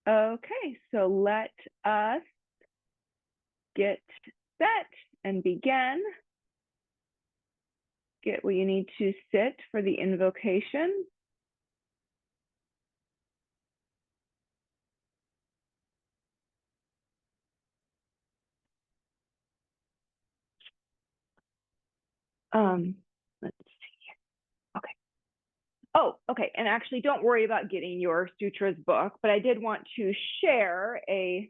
Okay, so let us get set and begin. Get where you need to sit for the invocation. Let's see. Okay. Oh, okay. And actually, don't worry about getting your sutras book, but I did want to share a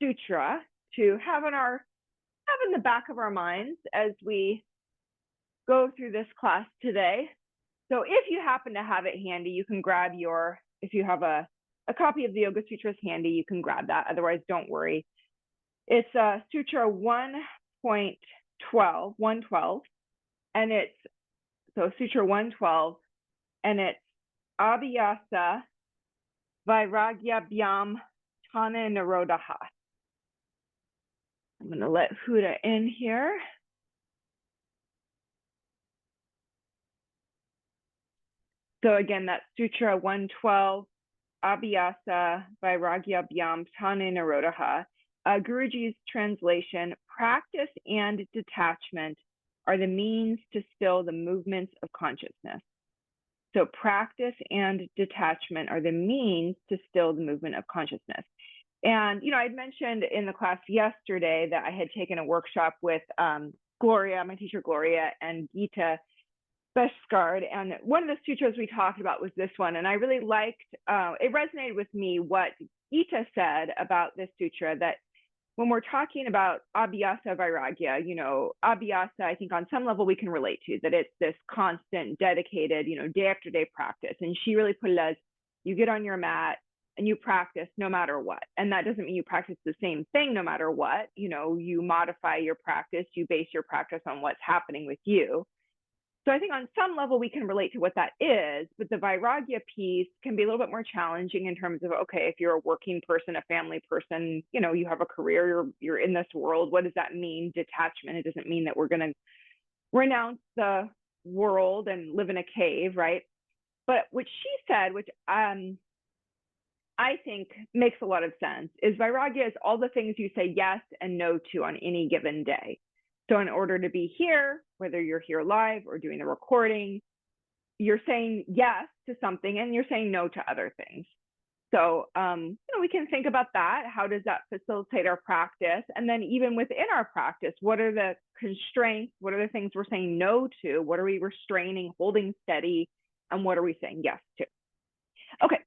sutra to have in the back of our minds as we go through this class today. So if you happen to have it handy, you can grab if you have a copy of the Yoga Sutras handy, you can grab that. Otherwise, don't worry. It's Sutra 1.12, and it's Sutra 112, and it's Abhyasa Vairagyabhyam Tana Nirodha. I'm going to let Huda in here. So again, that's Sutra 112, Abhyasa Vairagyabhyam Tana Nirodha. Guruji's translation: practice and detachment are the means to still the movements of consciousness. So practice and detachment are the means to still the movement of consciousness. And, I'd mentioned in the class yesterday that I had taken a workshop with Gloria, my teacher Gloria, and Gita Beskard. And one of the sutras we talked about was this one. And I really liked, it resonated with me what Gita said about this sutra, that when we're talking about Abhyasa Vairagya, Abhyasa, I think on some level we can relate to, that it's this constant, dedicated, day after day practice. And she really put it as, you get on your mat and you practice no matter what. And that doesn't mean you practice the same thing no matter what. You modify your practice, you base your practice on what's happening with you. So I think on some level we can relate to what that is, but the Vairagya piece can be a little bit more challenging in terms of, okay, if you're a working person, a family person, you have a career, you're in this world, what does that mean? Detachment. It doesn't mean that we're going to renounce the world and live in a cave, right? But what she said, which I think makes a lot of sense, is Vairagya is all the things you say yes and no to on any given day. So in order to be here, whether you're here live or doing the recording, you're saying yes to something and you're saying no to other things. So, we can think about that. How does that facilitate our practice? And then even within our practice, what are the constraints? What are the things we're saying no to? What are we restraining, holding steady? And what are we saying yes to? Okay,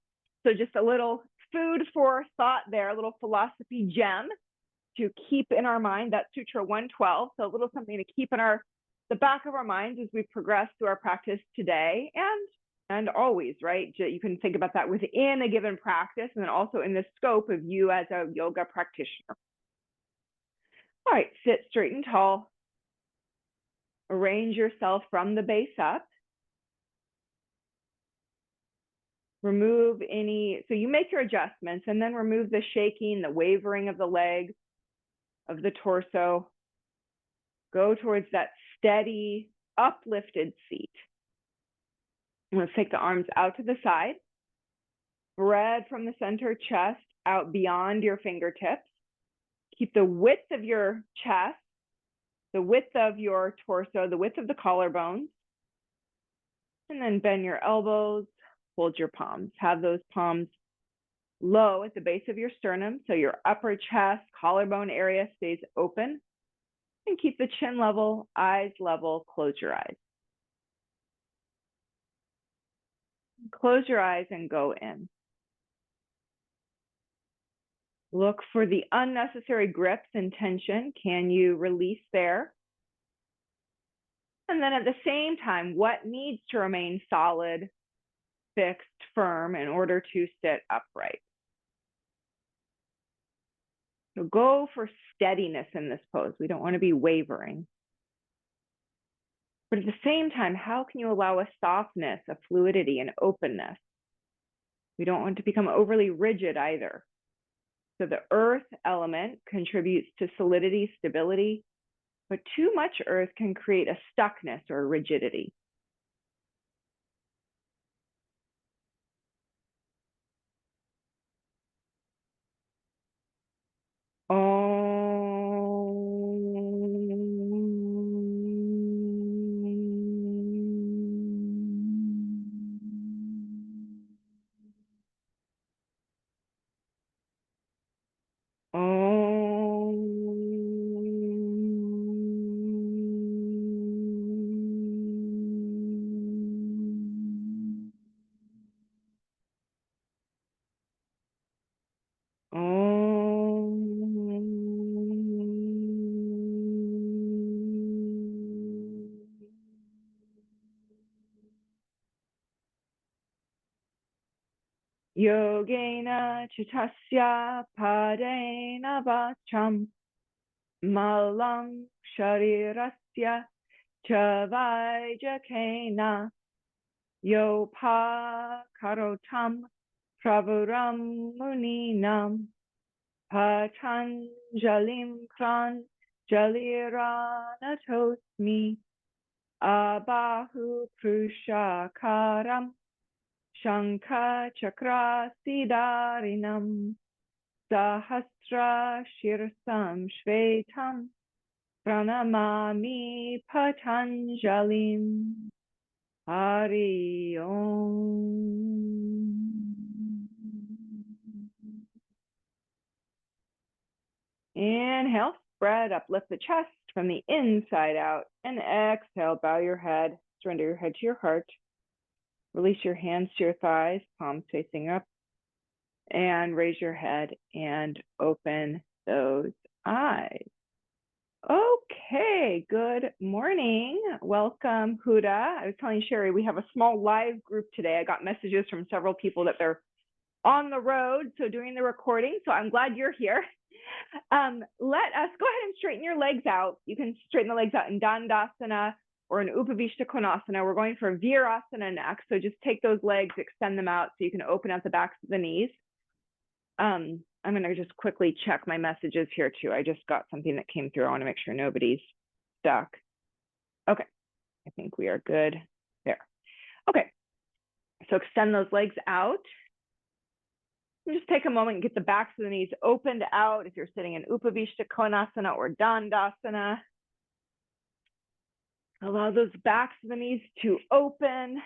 so just a little food for thought there, a little philosophy gem to keep in our mind. That's Sutra 112. So a little something to keep in the back of our minds as we progress through our practice today and always, right? You can think about that within a given practice and then also in the scope of you as a yoga practitioner. All right, sit straight and tall. Arrange yourself from the base up. Remove so you make your adjustments and then remove the shaking, the wavering of the legs, of the torso. Go towards that steady, uplifted seat. Let's take the arms out to the side. Spread from the center chest out beyond your fingertips. Keep the width of your chest, the width of your torso, the width of the collarbones. And then bend your elbows, hold your palms. Have those palms low at the base of your sternum, so your upper chest, collarbone area stays open. And keep the chin level, eyes level, close your eyes. Close your eyes and go in. Look for the unnecessary grips and tension. Can you release there? And then at the same time, what needs to remain solid, fixed, firm in order to sit upright? So go for steadiness in this pose. We don't want to be wavering. But at the same time, how can you allow a softness, a fluidity, an openness? We don't want to become overly rigid either. So the earth element contributes to solidity, stability, but too much earth can create a stuckness or rigidity. Yogena chitasya padena vacham malang sharirasya chavajakena yopa karotam pravaram muninam patanjalim kran jaliranatosmi abahu prushakaram Shankha Chakra Siddharinam Sahasra Shirsam Shvetam Pranamami Patanjalim Hari Om. Inhale, spread, uplift the chest from the inside out, and exhale, bow your head, surrender your head to your heart. Release your hands to your thighs, palms facing up, and raise your head and open those eyes. Okay, good morning. Welcome, Huda. I was telling Sherry, we have a small live group today. I got messages from several people that they're on the road, so doing the recording, so I'm glad you're here. Let us go ahead and straighten your legs out. You can straighten the legs out in Dandasana or in Upavishta Konasana. We're going for Virasana next, so just take those legs, extend them out so you can open out the backs of the knees. I'm going to just quickly check my messages here too. I just got something that came through. I want to make sure nobody's stuck. Okay, I think we are good there. Okay, so extend those legs out. And just take a moment and get the backs of the knees opened out if you're sitting in Upavishta Konasana or Dandasana. Allow those backs of the knees to open.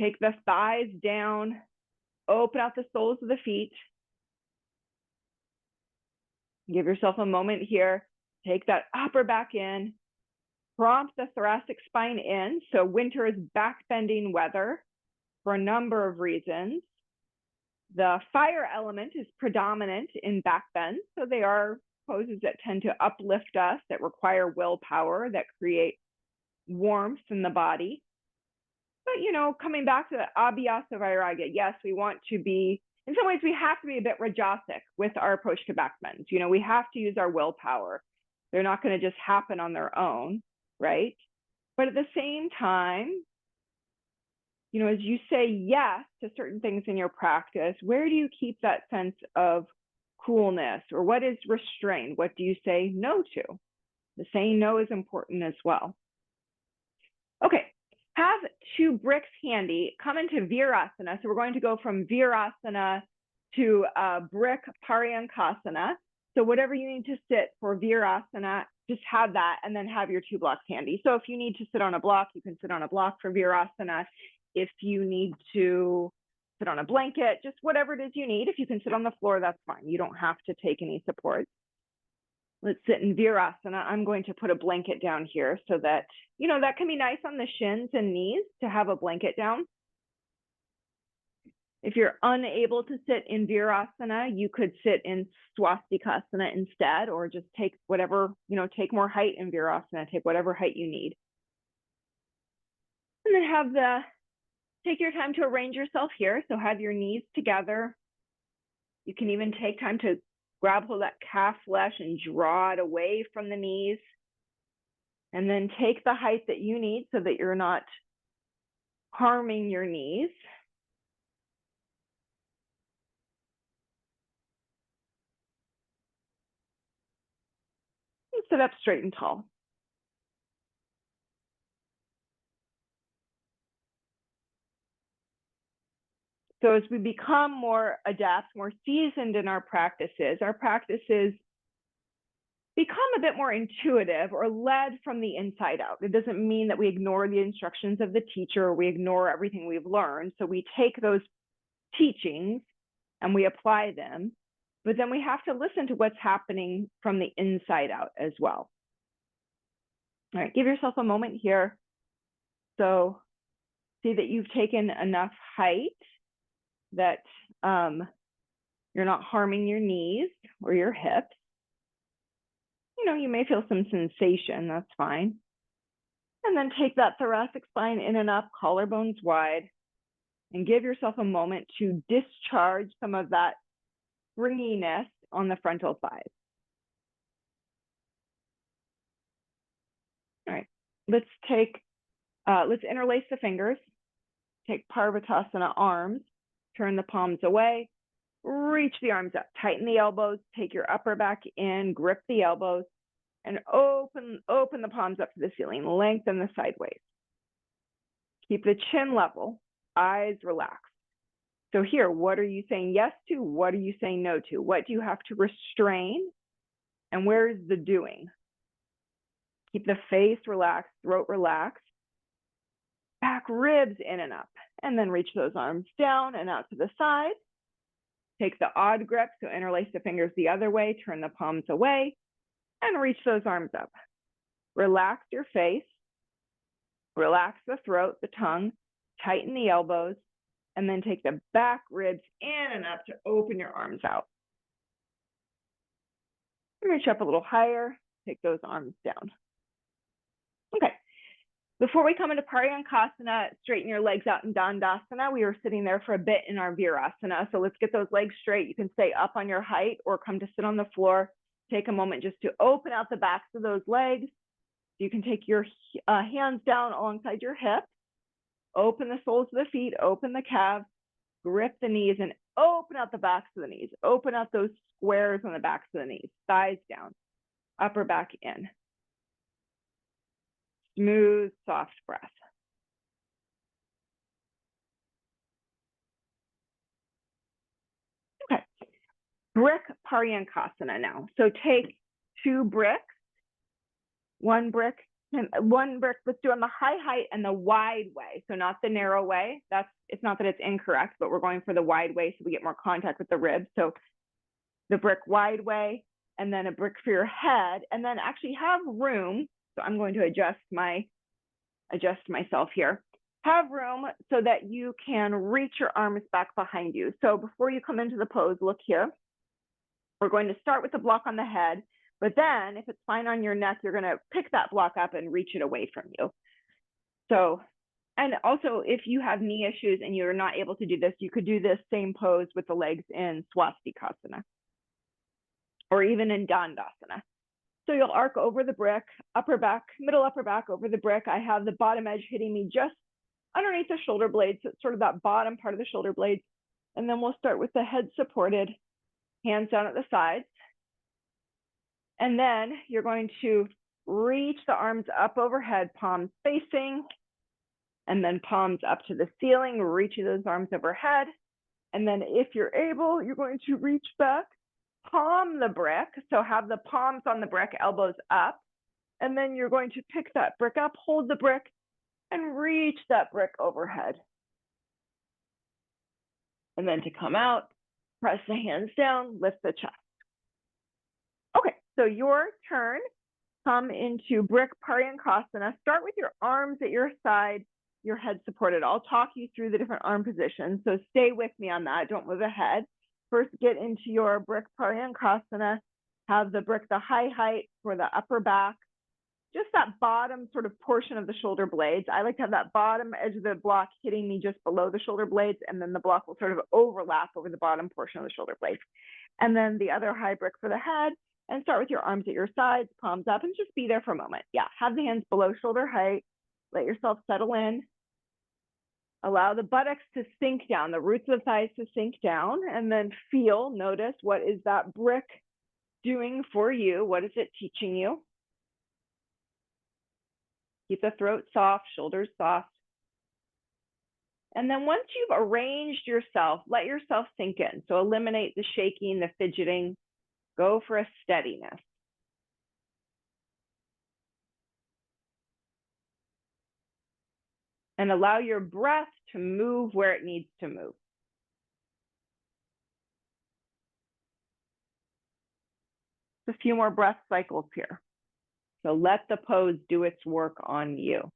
Take the thighs down. Open out the soles of the feet. Give yourself a moment here. Take that upper back in. Prompt the thoracic spine in. So winter is back-bending weather for a number of reasons. The fire element is predominant in back bend. So they are poses that tend to uplift us, that require willpower, that create warmth in the body. But, you know, coming back to the abhyasa vairagya, yes, we want to be, in some ways, we have to be a bit rajasic with our approach to back bends. You know, we have to use our willpower. They're not going to just happen on their own, right? But at the same time, you know, as you say yes to certain things in your practice, where do you keep that sense of coolness, or what is restrained? What do you say no to? The saying no is important as well. Okay, have two bricks handy. Come into Virasana. So we're going to go from Virasana to brick Paryankasana. So whatever you need to sit for Virasana, just have that, and then have your two blocks handy. So if you need to sit on a block, you can sit on a block for Virasana. If you need to sit on a blanket, just whatever it is you need. If you can sit on the floor, that's fine. You don't have to take any support. Let's sit in Virasana. I'm going to put a blanket down here so that, you know, that can be nice on the shins and knees to have a blanket down. If you're unable to sit in Virasana, you could sit in Swastikasana instead, or just take whatever, you know, take more height in Virasana, take whatever height you need. And then take your time to arrange yourself here. So have your knees together. You can even take time to grab hold of that calf flesh and draw it away from the knees. And then take the height that you need so that you're not harming your knees. And sit up straight and tall. So as we become more adept, more seasoned in our practices become a bit more intuitive or led from the inside out. It doesn't mean that we ignore the instructions of the teacher or we ignore everything we've learned. So we take those teachings and we apply them, but then we have to listen to what's happening from the inside out as well. All right, give yourself a moment here. So see that you've taken enough height that you're not harming your knees or your hips. You know, you may feel some sensation, that's fine. And then take that thoracic spine in and up, collarbones wide, and give yourself a moment to discharge some of that springiness on the frontal thighs. All right, let's interlace the fingers. Take Parvatasana arms, turn the palms away, reach the arms up, tighten the elbows, take your upper back in, grip the elbows, and open the palms up to the ceiling, lengthen the sideways. Keep the chin level, eyes relaxed. So here, what are you saying yes to? What are you saying no to? What do you have to restrain? And where is the doing? Keep the face relaxed, throat relaxed, back ribs in and up, and then reach those arms down and out to the side. Take the odd grip, so interlace the fingers the other way, turn the palms away, and reach those arms up. Relax your face, relax the throat, the tongue, tighten the elbows, and then take the back ribs in and up to open your arms out. Reach up a little higher, take those arms down. Okay, before we come into Paryankasana, straighten your legs out in Dandasana. We were sitting there for a bit in our Virasana, so let's get those legs straight. You can stay up on your height or come to sit on the floor. Take a moment just to open out the backs of those legs. You can take your hands down alongside your hips, open the soles of the feet, open the calves, grip the knees, and open out the backs of the knees. Open out those squares on the backs of the knees, thighs down, upper back in. Smooth, soft breath. Okay, brick Paryankasana now. So take 2 bricks, one brick, let's do on the high height and the wide way. So not the narrow way. It's not that it's incorrect, but we're going for the wide way so we get more contact with the ribs. So the brick wide way, and then a brick for your head, and then actually have room. So I'm going to adjust myself here. Have room so that you can reach your arms back behind you. So before you come into the pose, look here. We're going to start with the block on the head, but then if it's fine on your neck, you're going to pick that block up and reach it away from you. So, and also if you have knee issues and you're not able to do this, you could do this same pose with the legs in Swastikasana or even in Dandasana. So you'll arc over the brick, upper back, middle upper back over the brick. I have the bottom edge hitting me just underneath the shoulder blades. So it's sort of that bottom part of the shoulder blades. And then we'll start with the head supported, hands down at the sides. And then you're going to reach the arms up overhead, palms facing, and then palms up to the ceiling, reaching those arms overhead. And then if you're able, you're going to reach back, palm the brick. So have the palms on the brick, elbows up. And then you're going to pick that brick up, hold the brick, and reach that brick overhead. And then to come out, press the hands down, lift the chest. Okay, so your turn. Come into brick Paryankasana. Start with your arms at your side, your head supported. I'll talk you through the different arm positions, so stay with me on that. Don't move ahead. First, get into your brick Paryankasana. Have the brick the high height for the upper back. Just that bottom sort of portion of the shoulder blades. I like to have that bottom edge of the block hitting me just below the shoulder blades, and then the block will sort of overlap over the bottom portion of the shoulder blades. And then the other high brick for the head, and start with your arms at your sides, palms up, and just be there for a moment. Yeah, have the hands below shoulder height. Let yourself settle in. Allow the buttocks to sink down, the roots of the thighs to sink down, and then feel, notice, what is that brick doing for you? What is it teaching you? Keep the throat soft, shoulders soft. And then once you've arranged yourself, let yourself sink in. So eliminate the shaking, the fidgeting. Go for a steadiness. And allow your breath to move where it needs to move. A few more breath cycles here. So let the pose do its work on you.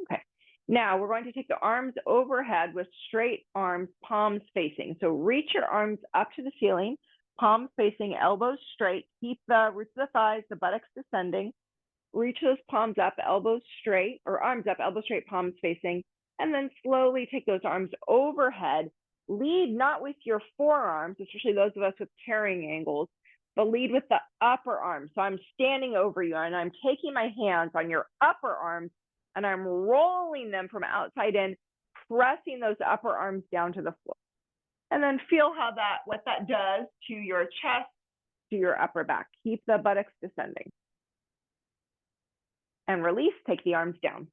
Okay, now we're going to take the arms overhead with straight arms, palms facing. So reach your arms up to the ceiling, palms facing, elbows straight. Keep the roots of the thighs, the buttocks descending. Reach those palms up, elbows straight, or arms up, elbows straight, palms facing. And then slowly take those arms overhead. Lead not with your forearms, especially those of us with carrying angles, but lead with the upper arm. So I'm standing over you and I'm taking my hands on your upper arms and I'm rolling them from outside in, pressing those upper arms down to the floor. And then feel how what that does to your chest, to your upper back. Keep the buttocks descending. And release, take the arms down.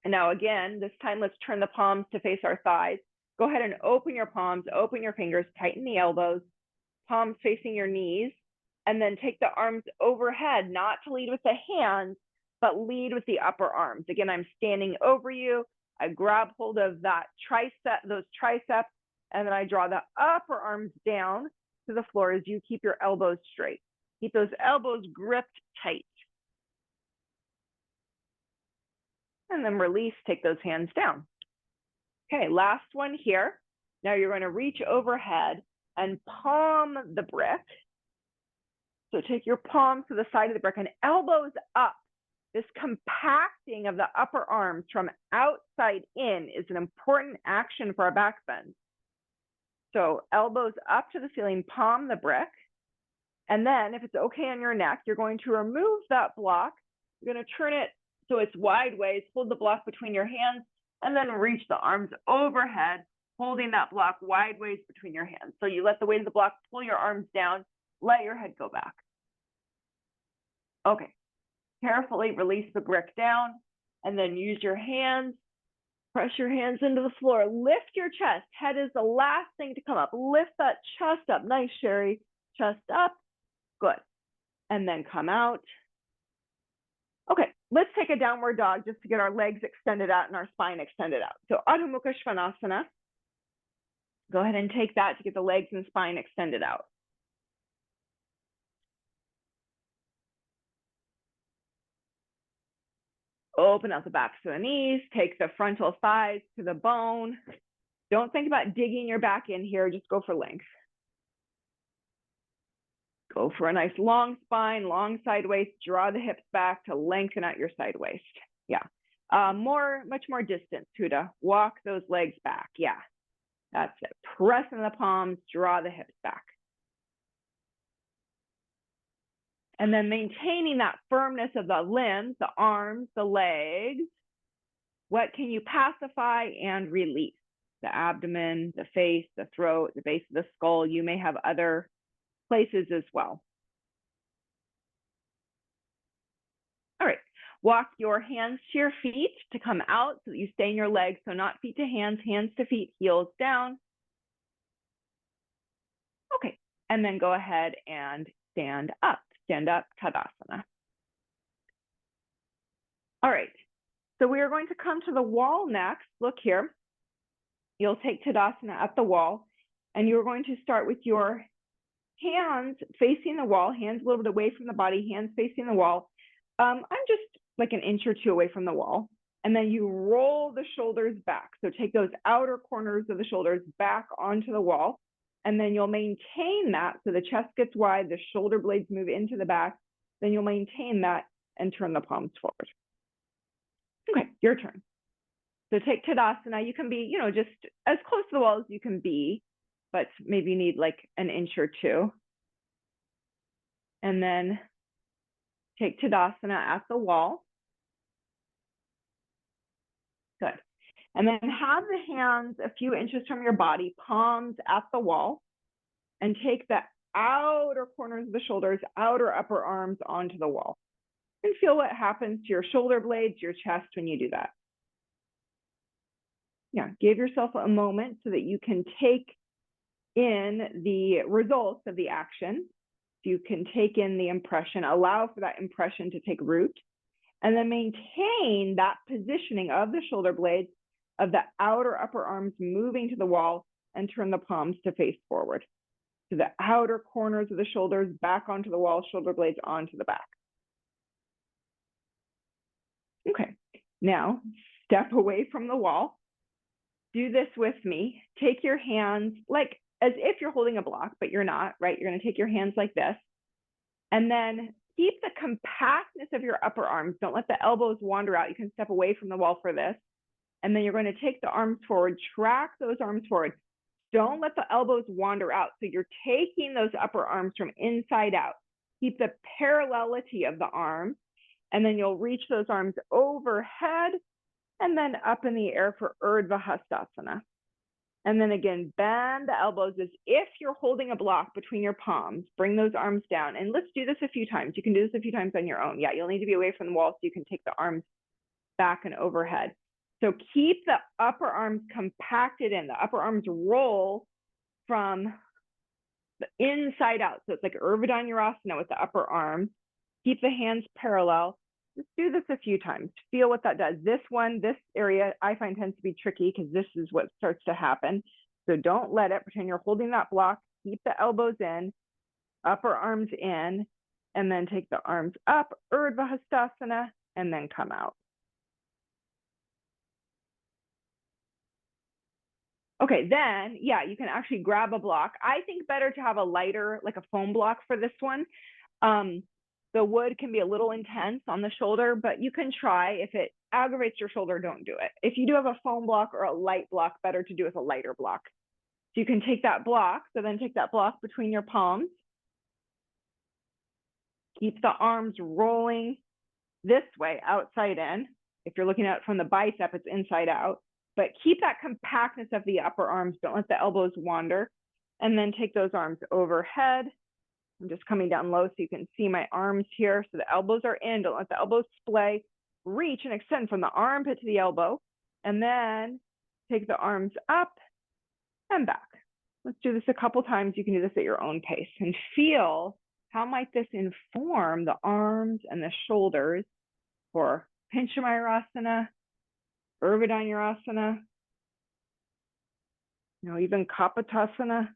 And now again, this time let's turn the palms to face our thighs. Go ahead and open your palms, open your fingers, tighten the elbows, palms facing your knees, and then take the arms overhead, not to lead with the hands, but lead with the upper arms. Again, I'm standing over you. I grab hold of that those triceps, and then I draw the upper arms down to the floor as you keep your elbows straight. Keep those elbows gripped tight. And then release, take those hands down. Okay, last one here. Now you're going to reach overhead and palm the brick. So take your palms to the side of the brick and elbows up. This compacting of the upper arms from outside in is an important action for our back bend. So elbows up to the ceiling, palm the brick. And then if it's okay on your neck, you're going to remove that block. You're going to turn it so it's wide ways, hold the block between your hands, and then reach the arms overhead, holding that block wide ways between your hands. So you let the weight of the block pull your arms down, let your head go back. Okay, carefully release the brick down, and then use your hands, press your hands into the floor, lift your chest. Head is the last thing to come up. Lift that chest up. Nice, Sherry. Chest up, good. And then come out. Okay, let's take a downward dog just to get our legs extended out and our spine extended out. So Adho Mukha Svanasana. Go ahead and take that to get the legs and spine extended out. Open out the backs of the knees, take the frontal thighs to the bone. Don't think about digging your back in here, just go for length. Go for a nice long spine, long side waist, draw the hips back to lengthen out your side waist. Yeah, much more distance, Huda. Walk those legs back, yeah. That's it, press in the palms, draw the hips back. And then maintaining that firmness of the limbs, the arms, the legs. What can you pacify and release? The abdomen, the face, the throat, the base of the skull. You may have other places as well. All right, walk your hands to your feet to come out so that you stay in your legs. So not feet to hands, hands to feet, heels down. Okay, and then go ahead and stand up Tadasana. All right, so we are going to come to the wall next. Look here. You'll take Tadasana at the wall, and you're going to start with your hands facing the wall, hands a little bit away from the body, hands facing the wall. I'm just like an inch or two away from the wall. And then you roll the shoulders back. So take those outer corners of the shoulders back onto the wall. And then you'll maintain that. So the chest gets wide, the shoulder blades move into the back. Then you'll maintain that and turn the palms forward. Okay, your turn. So take Tadasana. You can be, just as close to the wall as you can be, but maybe you need like an inch or two. And then take Tadasana at the wall. Good. And then have the hands a few inches from your body, palms at the wall, and take the outer corners of the shoulders, outer upper arms onto the wall. And feel what happens to your shoulder blades, your chest when you do that. Yeah, give yourself a moment so that you can take in the results of the action. You can take in the impression, allow for that impression to take root, and then maintain that positioning of the shoulder blades, of the outer upper arms moving to the wall, and turn the palms to face forward. So the outer corners of the shoulders back onto the wall, shoulder blades onto the back. Okay, now step away from the wall. Do this with me. Take your hands like as if you're holding a block, but you're not, right? You're going to take your hands like this. And then keep the compactness of your upper arms. Don't let the elbows wander out. You can step away from the wall for this. And then you're going to take the arms forward, track those arms forward. Don't let the elbows wander out. So you're taking those upper arms from inside out. Keep the parallelity of the arms, and then you'll reach those arms overhead and then up in the air for Urdhva Hastasana. And then again, bend the elbows as if you're holding a block between your palms. Bring those arms down. And let's do this a few times. You can do this a few times on your own. Yeah, you'll need to be away from the wall so you can take the arms back and overhead. So keep the upper arms compacted in. The upper arms roll from the inside out. So it's like Urdhva Dhanurasana with the upper arm. Keep the hands parallel. Just do this a few times. Feel what that does. This area I find tends to be tricky because this is what starts to happen. So don't let it. Pretend you're holding that block. Keep the elbows in, upper arms in, and then take the arms up, Urdhva Hastasana, and then come out. Okay, then, yeah, you can actually grab a block. I think better to have a lighter, like a foam block for this one. The wood can be a little intense on the shoulder, but you can try. If it aggravates your shoulder, don't do it. If you do have a foam block or a light block, better to do with a lighter block. So you can take that block, so then take that block between your palms. Keep the arms rolling this way, outside in. If you're looking at it from the bicep, it's inside out. But keep that compactness of the upper arms. Don't let the elbows wander. And then take those arms overhead. I'm just coming down low so you can see my arms here. So the elbows are in. Don't let the elbows splay. Reach and extend from the armpit to the elbow. And then take the arms up and back. Let's do this a couple times. You can do this at your own pace. And feel how might this inform the arms and the shoulders for Pinchamayurasana, Urdhva Dhanurasana, even Kapotasana.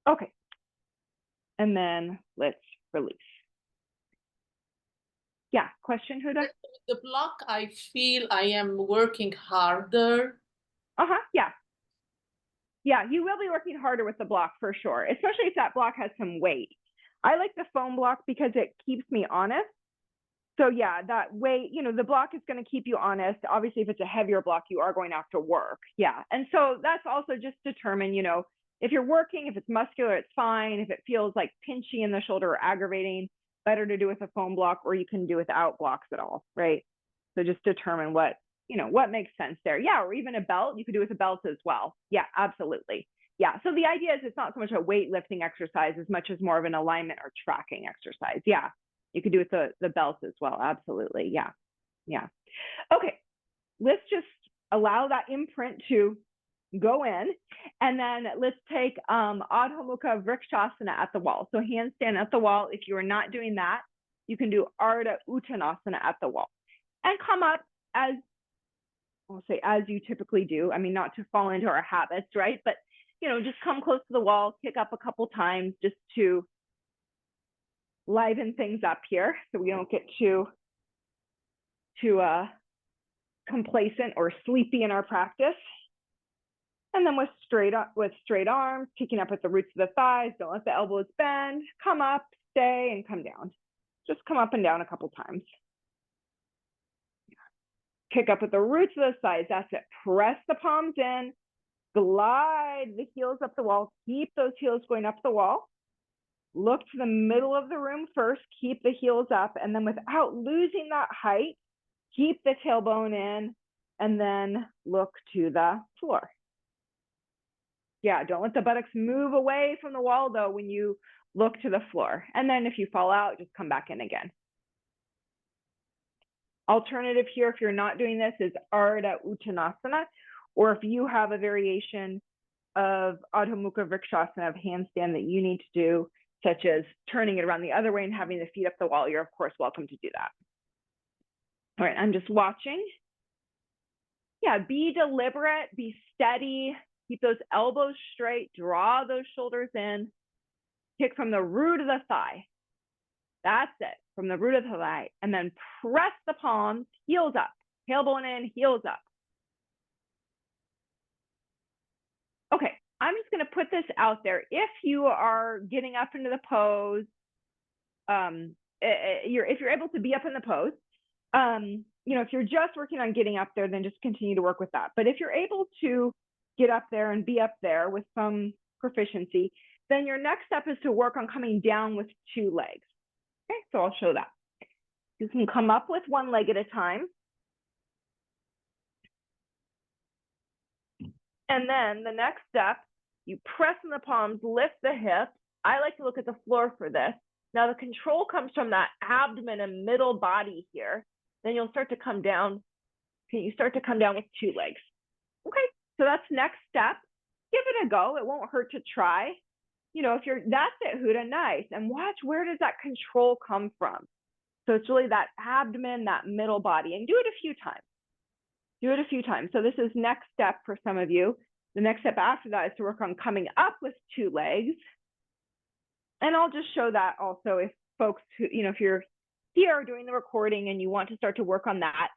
Okay. And then let's release. Yeah, question, Huda? The block, I feel I am working harder. Yeah. Yeah, you will be working harder with the block for sure, especially if that block has some weight. I like the foam block because it keeps me honest. So yeah, that weight, the block is going to keep you honest. Obviously, if it's a heavier block, you are going to have to work. Yeah. And so that's also just determine, if you're working, if it's muscular, it's fine. If it feels like pinchy in the shoulder or aggravating, better to do with a foam block, or you can do without blocks at all, right? So just determine what makes sense there. Yeah, or even a belt, you could do with a belt as well. Yeah, absolutely. Yeah, so the idea is it's not so much a weightlifting exercise as much as more of an alignment or tracking exercise. Yeah, you could do with the belt as well. Absolutely. Yeah. Yeah. Okay, let's just allow that imprint to go in, and then let's take Adho Mukha Vrikshasana at the wall. So handstand at the wall. If you are not doing that, you can do Ardha Uttanasana at the wall and come up as you typically do. I mean, not to fall into our habits, right? But just come close to the wall, kick up a couple times just to liven things up here so we don't get too complacent or sleepy in our practice. And then with straight arms, kicking up at the roots of the thighs. Don't let the elbows bend. Come up, stay, and come down. Just come up and down a couple times. Kick up at the roots of the thighs. That's it. Press the palms in. Glide the heels up the wall. Keep those heels going up the wall. Look to the middle of the room first. Keep the heels up. And then without losing that height, keep the tailbone in. And then look to the floor. Yeah, don't let the buttocks move away from the wall, though, when you look to the floor. And then if you fall out, just come back in again. Alternative here, if you're not doing this, is Ardha Uttanasana, or if you have a variation of Adho Mukha Vrikshasana, of handstand that you need to do, such as turning it around the other way and having the feet up the wall, you're of course welcome to do that. All right, I'm just watching. Yeah, be deliberate, be steady, keep those elbows straight, draw those shoulders in, kick from the root of the thigh. That's it, from the root of the thigh, and then press the palms, heels up, tailbone in, heels up. Okay, I'm just gonna put this out there. If you are getting up into the pose, if you're able to be up in the pose, you know, if you're just working on getting up there, then just continue to work with that. But if you're able to get up there and be up there with some proficiency, then your next step is to work on coming down with 2 legs. Okay, so I'll show that. You can come up with 1 leg at a time. And then the next step, you press in the palms, lift the hips. I like to look at the floor for this. Now the control comes from that abdomen and middle body here. Then you'll start to come down. You start to come down with 2 legs. Okay, so that's next step. Give it a go. It won't hurt to try. You know, if you're, that's it, Huda, nice. And watch, where does that control come from? So it's really that abdomen, that middle body, and do it a few times. Do it a few times. So this is next step for some of you. The next step after that is to work on coming up with 2 legs. And I'll just show that also if folks who, you know, if you're here doing the recording and you want to start to work on that,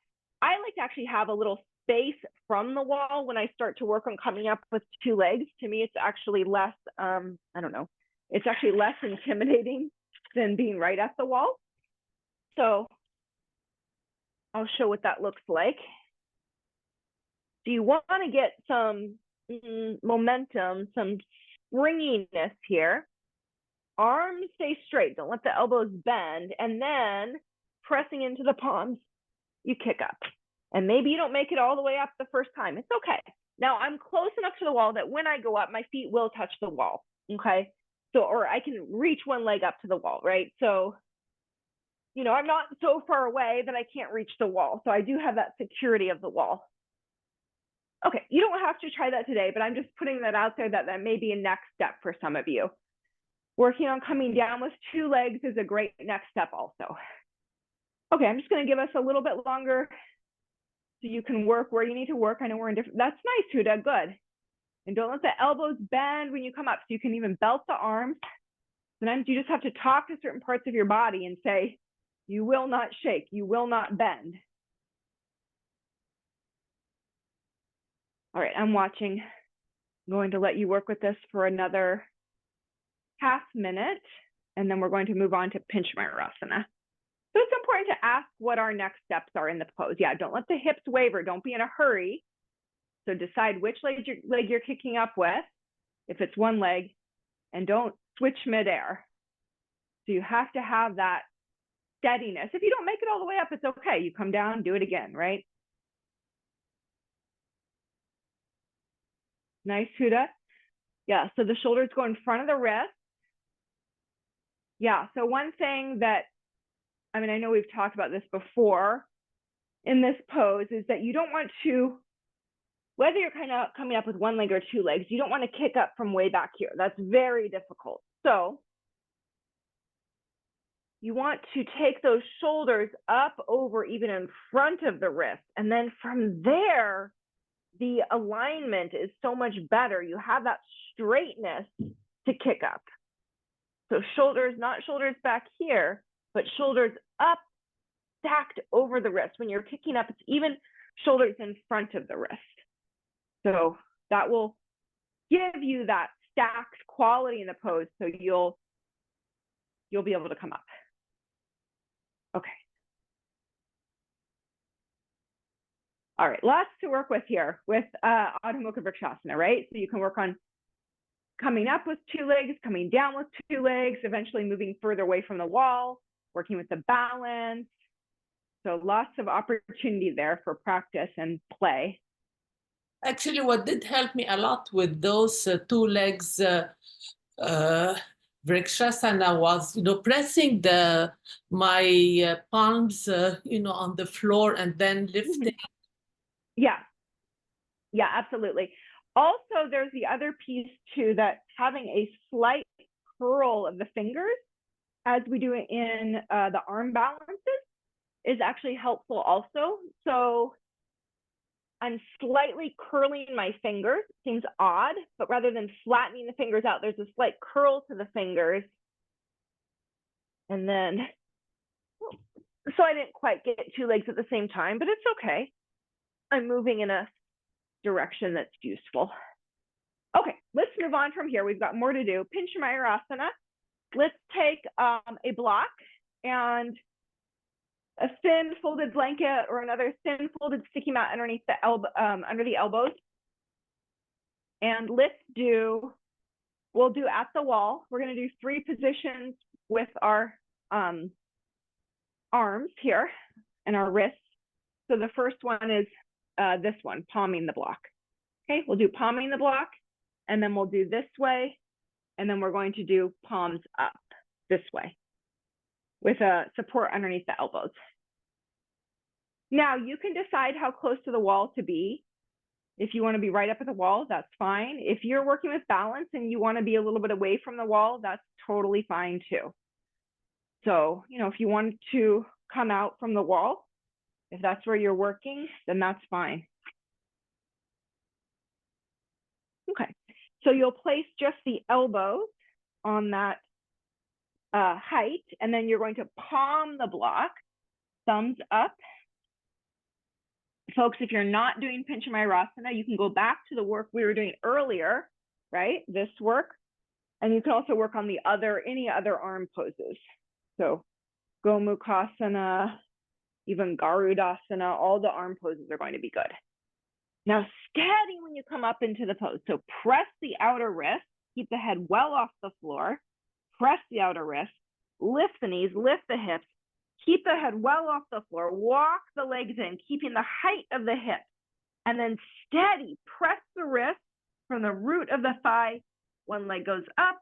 I like to actually have a little space from the wall when I start to work on coming up with 2 legs. To me, it's actually less, I don't know, it's actually less intimidating than being right at the wall. So I'll show what that looks like. So you want to get some momentum, some springiness here. Arms stay straight, don't let the elbows bend, and then pressing into the palms, you kick up. And maybe you don't make it all the way up the first time. It's okay. Now I'm close enough to the wall that when I go up, my feet will touch the wall, okay? So, or I can reach 1 leg up to the wall, right? So, you know, I'm not so far away that I can't reach the wall. So I do have that security of the wall. Okay, you don't have to try that today, but I'm just putting that out there that may be a next step for some of you. Working on coming down with 2 legs is a great next step also. Okay, I'm just gonna give us a little bit longer so you can work where you need to work. I know we're in different, that's nice, Huda, good. And don't let the elbows bend when you come up, so you can even belt the arms. Sometimes you just have to talk to certain parts of your body and say, you will not shake, you will not bend. All right, I'm watching. I'm going to let you work with this for another half minute, and then we're going to move on to Pinchamayurasana. So it's important to ask what our next steps are in the pose. Yeah, don't let the hips waver. Don't be in a hurry. So decide which leg you're kicking up with, if it's 1 leg, and don't switch midair. So you have to have that steadiness. If you don't make it all the way up, it's okay. You come down, do it again, right? Nice, Huda. Yeah, so the shoulders go in front of the wrist. Yeah, so one thing that, I mean, I know we've talked about this before in this pose, is that you don't want to, whether you're kind of coming up with 1 leg or 2 legs, you don't want to kick up from way back here. That's very difficult. So you want to take those shoulders up over even in front of the wrist. And then from there, the alignment is so much better. You have that straightness to kick up. So shoulders, not shoulders back here, but shoulders up, stacked over the wrist. When you're kicking up, it's even shoulders in front of the wrist. So that will give you that stacked quality in the pose, so you'll be able to come up. Okay. All right, lots to work with here with Adho Mukha Vrikshasana, right? So you can work on coming up with 2 legs, coming down with 2 legs, eventually moving further away from the wall, working with the balance. So lots of opportunity there for practice and play. Actually, what did help me a lot with those 2 legs Vrikshasana was, you know, pressing my palms, you know, on the floor and then lifting. Yeah. Yeah, absolutely. Also, there's the other piece too, that having a slight curl of the fingers as we do it in the arm balances is actually helpful also. So I'm slightly curling my fingers. Seems odd, but rather than flattening the fingers out, there's a slight curl to the fingers. And then, so I didn't quite get two legs at the same time, but it's okay. I'm moving in a direction that's useful. Okay, let's move on from here. We've got more to do. Pincha Mayurasana. Let's take a block and a thin folded blanket or another thin folded sticky mat underneath the under the elbows. And we'll do at the wall. We're going to do 3 positions with our arms here and our wrists. So the first one is this one, palming the block. Okay, we'll do palming the block, and then we'll do this way, and then we're going to do palms up this way with a support underneath the elbows. Now you can decide how close to the wall to be. If you want to be right up at the wall, that's fine. If you're working with balance and you want to be a little bit away from the wall, that's totally fine too. So, you know, if you want to come out from the wall, if that's where you're working, then that's fine. Okay, so you'll place just the elbows on that height, and then you're going to palm the block, thumbs up. Folks, if you're not doing Pincha Mayurasana, you can go back to the work we were doing earlier, right? This work, and you can also work on any other arm poses. So Gomukhasana, even Garudasana, all the arm poses are going to be good. Now, steady when you come up into the pose. So press the outer wrist, keep the head well off the floor, press the outer wrist, lift the knees, lift the hips, keep the head well off the floor, walk the legs in, keeping the height of the hip, and then steady, press the wrist from the root of the thigh. One leg goes up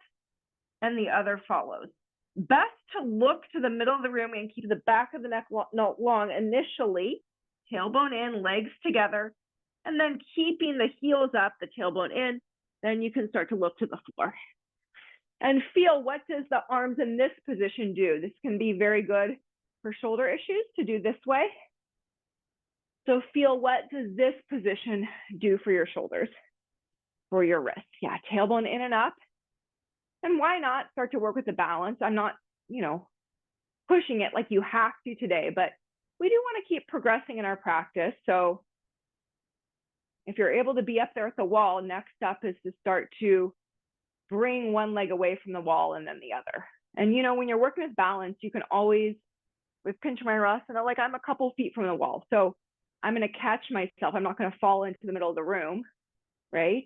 and the other follows. Best to look to the middle of the room and keep the back of the neck long initially, tailbone in, legs together, and then keeping the heels up, the tailbone in, then you can start to look to the floor. And feel, what does the arms in this position do? This can be very good for shoulder issues to do this way. So feel, what does this position do for your shoulders, for your wrists? Yeah, tailbone in and up. And why not start to work with the balance? I'm not, you know, pushing it like you have to today, but we do want to keep progressing in our practice. So if you're able to be up there at the wall, next up is to start to bring one leg away from the wall and then the other. And, you know, when you're working with balance, you can always, with Pincha Mayurasana, like I'm a couple feet from the wall. So I'm going to catch myself. I'm not going to fall into the middle of the room, right?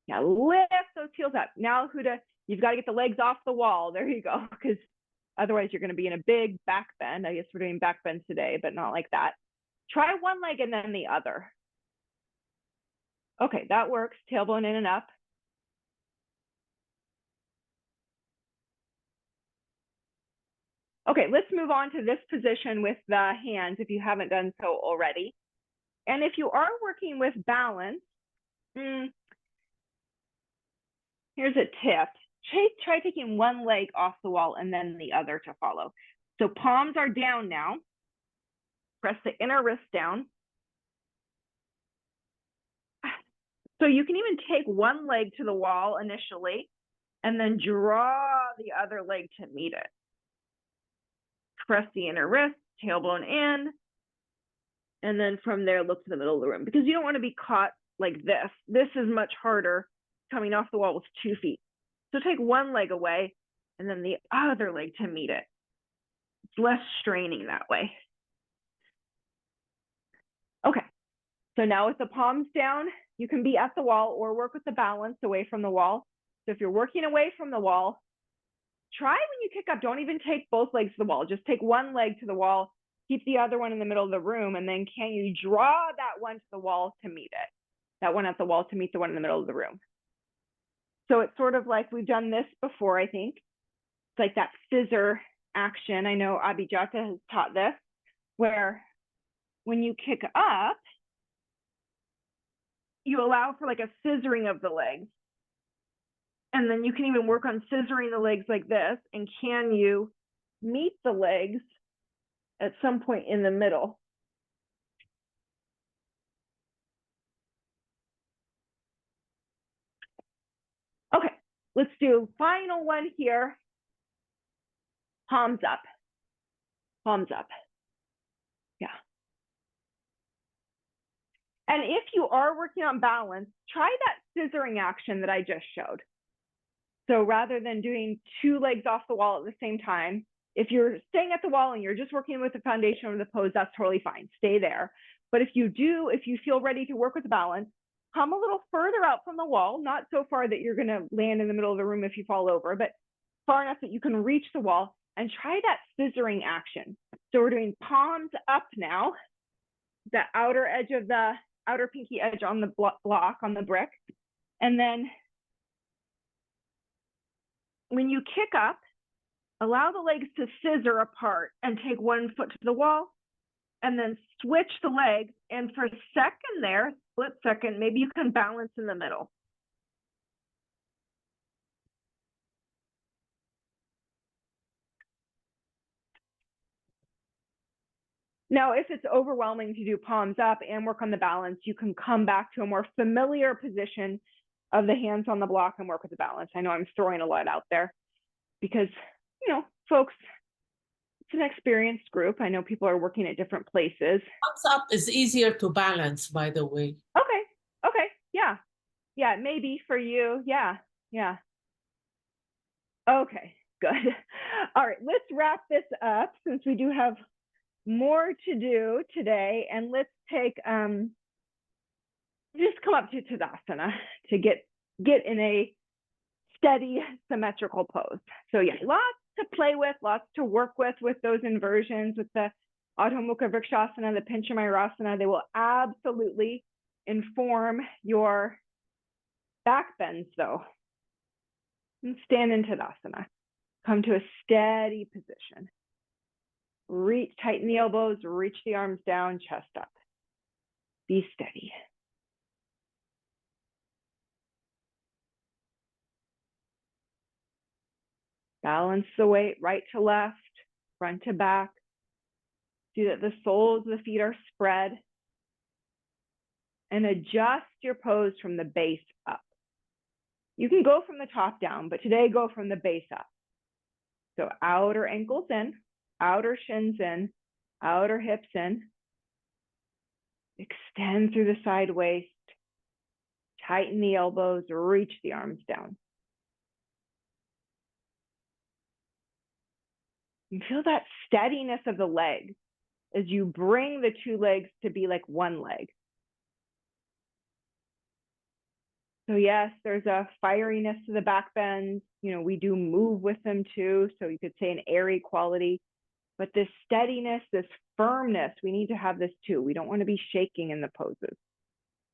Yeah, lift those heels up. Now, Huda, you've got to get the legs off the wall. There you go, because otherwise you're going to be in a big back bend. I guess we're doing back bend today, but not like that. Try one leg and then the other. Okay, that works. Tailbone in and up. Okay, let's move on to this position with the hands if you haven't done so already. And if you are working with balance, here's a tip. Try taking one leg off the wall and then the other to follow. So palms are down now. Press the inner wrist down. So you can even take one leg to the wall initially and then draw the other leg to meet it. Press the inner wrist, tailbone in, and then from there, look to the middle of the room, because you don't want to be caught like this. This is much harder coming off the wall with 2 feet. So take one leg away and then the other leg to meet it. It's less straining that way. Okay, so now with the palms down, you can be at the wall or work with the balance away from the wall. So if you're working away from the wall, try when you kick up, don't even take both legs to the wall. Just take one leg to the wall, keep the other one in the middle of the room, and then can you draw that one to the wall to meet it? That one at the wall to meet the one in the middle of the room. So it's sort of like, we've done this before, I think. It's like that scissor action. I know Abhijata has taught this, where when you kick up, you allow for like a scissoring of the legs. And then you can even work on scissoring the legs like this. And can you meet the legs at some point in the middle? Okay, let's do final one here. Palms up. Palms up. Yeah. And if you are working on balance, try that scissoring action that I just showed. So rather than doing two legs off the wall at the same time, if you're staying at the wall and you're just working with the foundation of the pose, that's totally fine. Stay there. But if you feel ready to work with the balance, come a little further out from the wall, not so far that you're going to land in the middle of the room if you fall over, but far enough that you can reach the wall, and try that scissoring action. So we're doing palms up now, the outer edge of the outer pinky edge on the block, on the brick. And then when you kick up, allow the legs to scissor apart and take one foot to the wall, and then switch the legs. And for a second there, split second, maybe you can balance in the middle. Now, if it's overwhelming to do palms up and work on the balance, you can come back to a more familiar position of the hands on the block and work with the balance. I know I'm throwing a lot out there because, you know, folks, it's an experienced group. I know people are working at different places. Thumbs up is easier to balance, by the way. Okay, yeah. Yeah, maybe for you, yeah. Okay, good. All right, let's wrap this up since we do have more to do today, and let's take just come up to Tadasana to get in a steady symmetrical pose. So yeah, lots to play with, lots to work with those inversions, with the Adho Mukha Vrikshasana, the Pincha Mayurasana. They will absolutely inform your back bends though. And stand in Tadasana. Come to a steady position. Reach, tighten the elbows, reach the arms down, chest up. Be steady. Balance the weight right to left, front to back. See that the soles of the feet are spread. And adjust your pose from the base up. You can go from the top down, but today go from the base up. So outer ankles in, outer shins in, outer hips in. Extend through the side waist. Tighten the elbows, reach the arms down. And feel that steadiness of the legs as you bring the two legs to be like one leg. So yes, there's a fieriness to the back bends. You know, we do move with them too. So you could say an airy quality, but this steadiness, this firmness, we need to have this too. We don't want to be shaking in the poses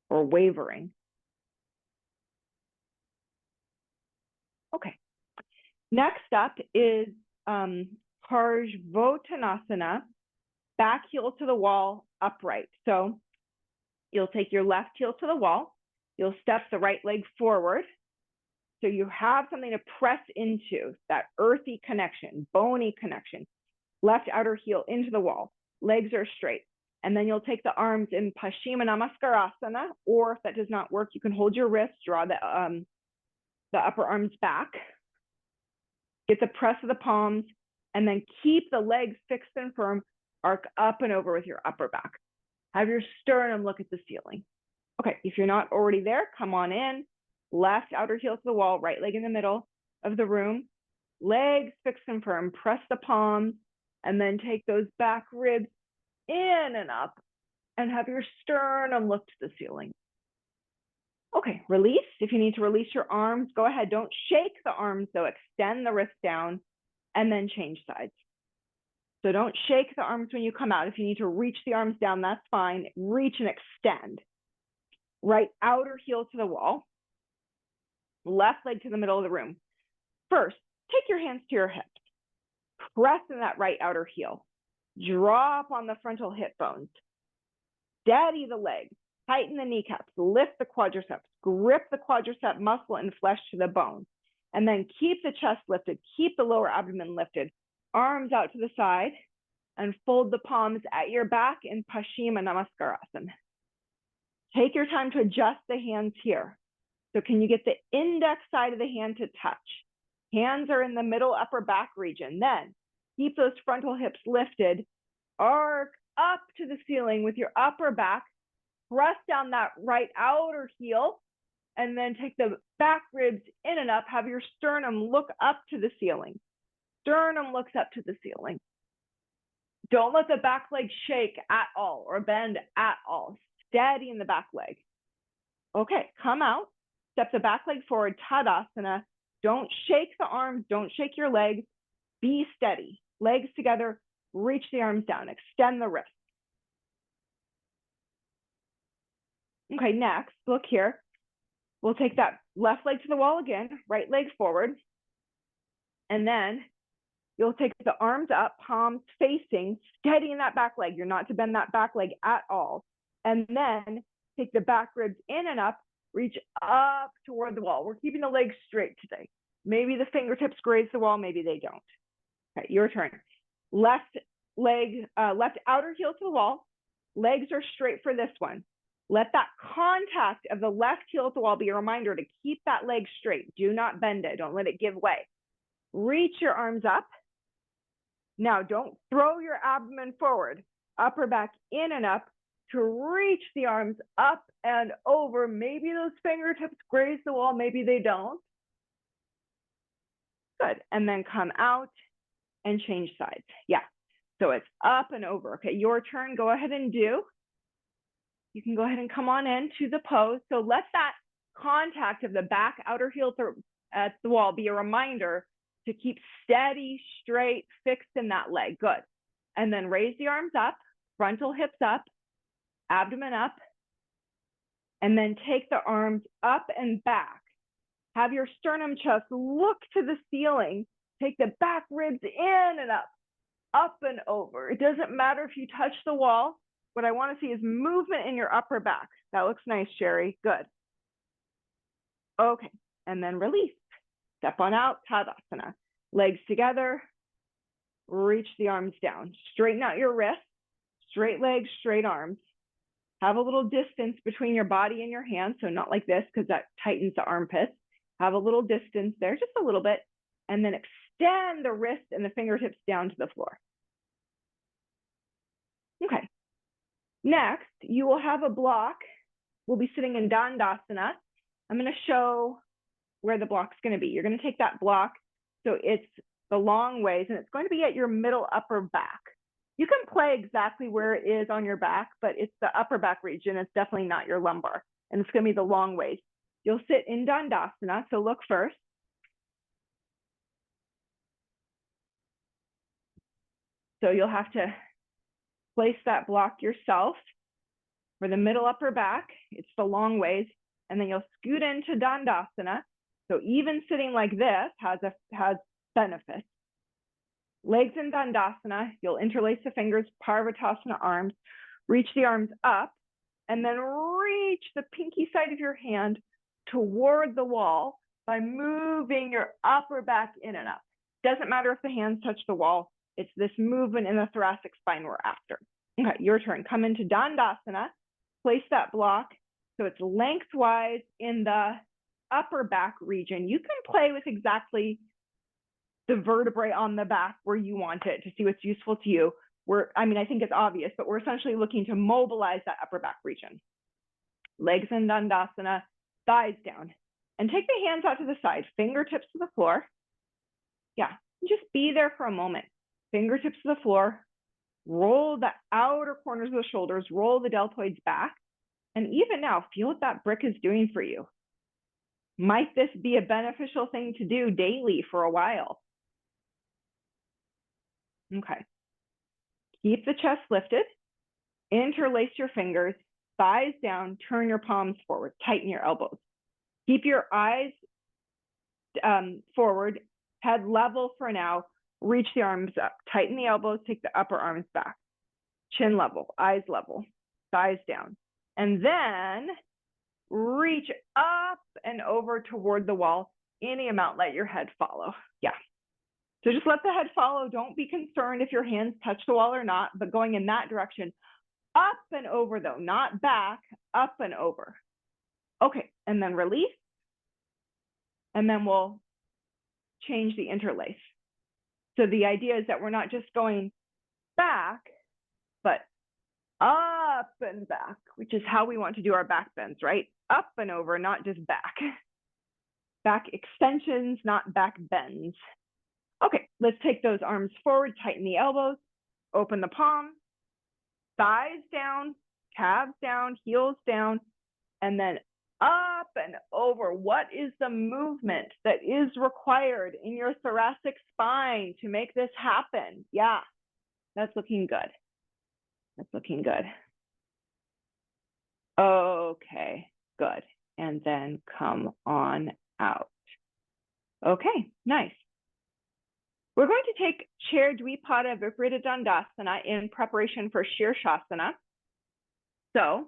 or wavering. Okay. Next up is Parsvottanasana, back heel to the wall, upright. So you'll take your left heel to the wall. You'll step the right leg forward. So you have something to press into, that earthy connection, bony connection. Left outer heel into the wall. Legs are straight. And then you'll take the arms in Paschima Namaskarasana, or if that does not work, you can hold your wrists, draw the upper arms back. Get the press of the palms, and then keep the legs fixed and firm. Arc up and over with your upper back. Have your sternum look at the ceiling. Okay, if you're not already there, come on in. Left outer heel to the wall, right leg in the middle of the room. Legs fixed and firm. Press the palms, and then take those back ribs in and up, and have your sternum look to the ceiling. Okay, release. If you need to release your arms, go ahead. Don't shake the arms though. Extend the wrist down, and then change sides. So don't shake the arms when you come out. If you need to reach the arms down, that's fine. Reach and extend. Right outer heel to the wall. Left leg to the middle of the room. First, take your hands to your hips. Press in that right outer heel. Draw up on the frontal hip bones. Steady the legs. Tighten the kneecaps, lift the quadriceps, grip the quadricep muscle and flesh to the bone. And then keep the chest lifted, keep the lower abdomen lifted, arms out to the side, and fold the palms at your back in Paschima Namaskarasan. Take your time to adjust the hands here. So can you get the index side of the hand to touch? Hands are in the middle upper back region. Then keep those frontal hips lifted, arc up to the ceiling with your upper back, press down that right outer heel, and then take the back ribs in and up, have your sternum look up to the ceiling. Sternum looks up to the ceiling. Don't let the back leg shake at all or bend at all. Steady in the back leg. Okay, come out, step the back leg forward, Tadasana. Don't shake the arms, don't shake your legs. Be steady. Legs together, reach the arms down, extend the wrist. Okay, next, look here. We'll take that left leg to the wall again, right leg forward. And then you'll take the arms up, palms facing, steady in that back leg. You're not to bend that back leg at all. And then take the back ribs in and up, reach up toward the wall. We're keeping the legs straight today. Maybe the fingertips graze the wall, maybe they don't. Okay, your turn. Left leg, left outer heel to the wall. Legs are straight for this one. Let that contact of the left heel at the wall be a reminder to keep that leg straight. Do not bend it. Don't let it give way. Reach your arms up. Now, don't throw your abdomen forward. Upper back in and up to reach the arms up and over. Maybe those fingertips graze the wall. Maybe they don't. Good. And then come out and change sides. Yeah. So it's up and over. Okay, your turn. Go ahead and do. You can go ahead and come on in to the pose. So let that contact of the back outer heel at the wall be a reminder to keep steady, straight, fixed in that leg. Good. And then raise the arms up, frontal hips up, abdomen up, and then take the arms up and back. Have your sternum chest look to the ceiling. Take the back ribs in and up and over. It doesn't matter if you touch the wall. What I want to see is movement in your upper back. That looks nice, Sherry. Good. Okay, and then release. Step on out, Tadasana. Legs together, reach the arms down. Straighten out your wrists, straight legs, straight arms. Have a little distance between your body and your hands, so not like this because that tightens the armpits. Have a little distance there, just a little bit, and then extend the wrist and the fingertips down to the floor. Okay. Next, you will have a block. We'll be sitting in Dandasana. I'm going to show where the block's going to be. You're going to take that block, so it's the long ways, and it's going to be at your middle upper back. You can play exactly where it is on your back, but it's the upper back region. It's definitely not your lumbar, and it's going to be the long ways. You'll sit in Dandasana, so look first. So you'll have to place that block yourself for the middle upper back. It's the long ways, and then you'll scoot into Dandasana. So even sitting like this has benefits. Legs in Dandasana, you'll interlace the fingers, Parvatasana arms, reach the arms up, and then reach the pinky side of your hand toward the wall by moving your upper back in and up. Doesn't matter if the hands touch the wall. It's this movement in the thoracic spine we're after. Okay, your turn. Come into Dandasana, place that block so it's lengthwise in the upper back region. You can play with exactly the vertebrae on the back where you want it to see what's useful to you. I think it's obvious, but we're essentially looking to mobilize that upper back region. Legs in Dandasana, thighs down. And take the hands out to the side, fingertips to the floor. Yeah, just be there for a moment. Fingertips to the floor, roll the outer corners of the shoulders, roll the deltoids back. And even now, feel what that brick is doing for you. Might this be a beneficial thing to do daily for a while? Okay. Keep the chest lifted, interlace your fingers, thighs down, turn your palms forward, tighten your elbows. Keep your eyes forward, head level for now, reach the arms up, tighten the elbows, take the upper arms back. Chin level, eyes level, thighs down. And then reach up and over toward the wall any amount, let your head follow. Yeah. So just let the head follow. Don't be concerned if your hands touch the wall or not, but going in that direction. Up and over though, not back, up and over. Okay, and then release. And then we'll change the interlace. So the idea is that we're not just going back, but up and back, which is how we want to do our back bends, right? Up and over, not just back. Back extensions, not back bends. Okay, let's take those arms forward, tighten the elbows, open the palm, thighs down, calves down, heels down, and then up and over. What is the movement that is required in your thoracic spine to make this happen? Yeah, that's looking good. That's looking good. Okay, good. And then come on out. Okay, nice. We're going to take chair Dvipada Viparita Dandasana in preparation for Shirshasana. So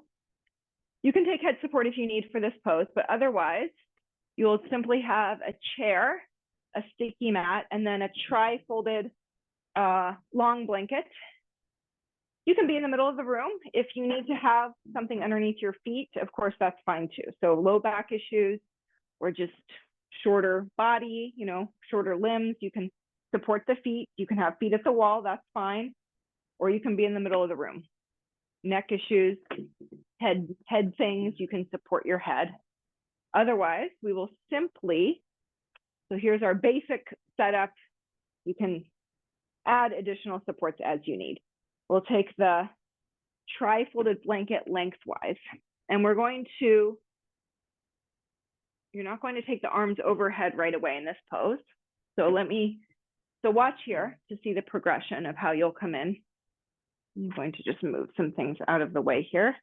you can take head support if you need for this pose, but otherwise you'll simply have a chair, a sticky mat, and then a tri-folded long blanket. You can be in the middle of the room. If you need to have something underneath your feet, of course, that's fine too. So low back issues or just shorter body, you know, shorter limbs, you can support the feet. You can have feet at the wall, that's fine. Or you can be in the middle of the room. Neck issues, head things, you can support your head. Otherwise, we will simply, so here's our basic setup. You can add additional supports as you need. We'll take the tri-folded blanket lengthwise, and we're going to, you're not going to take the arms overhead right away in this pose. So watch here to see the progression of how you'll come in. I'm going to just move some things out of the way here.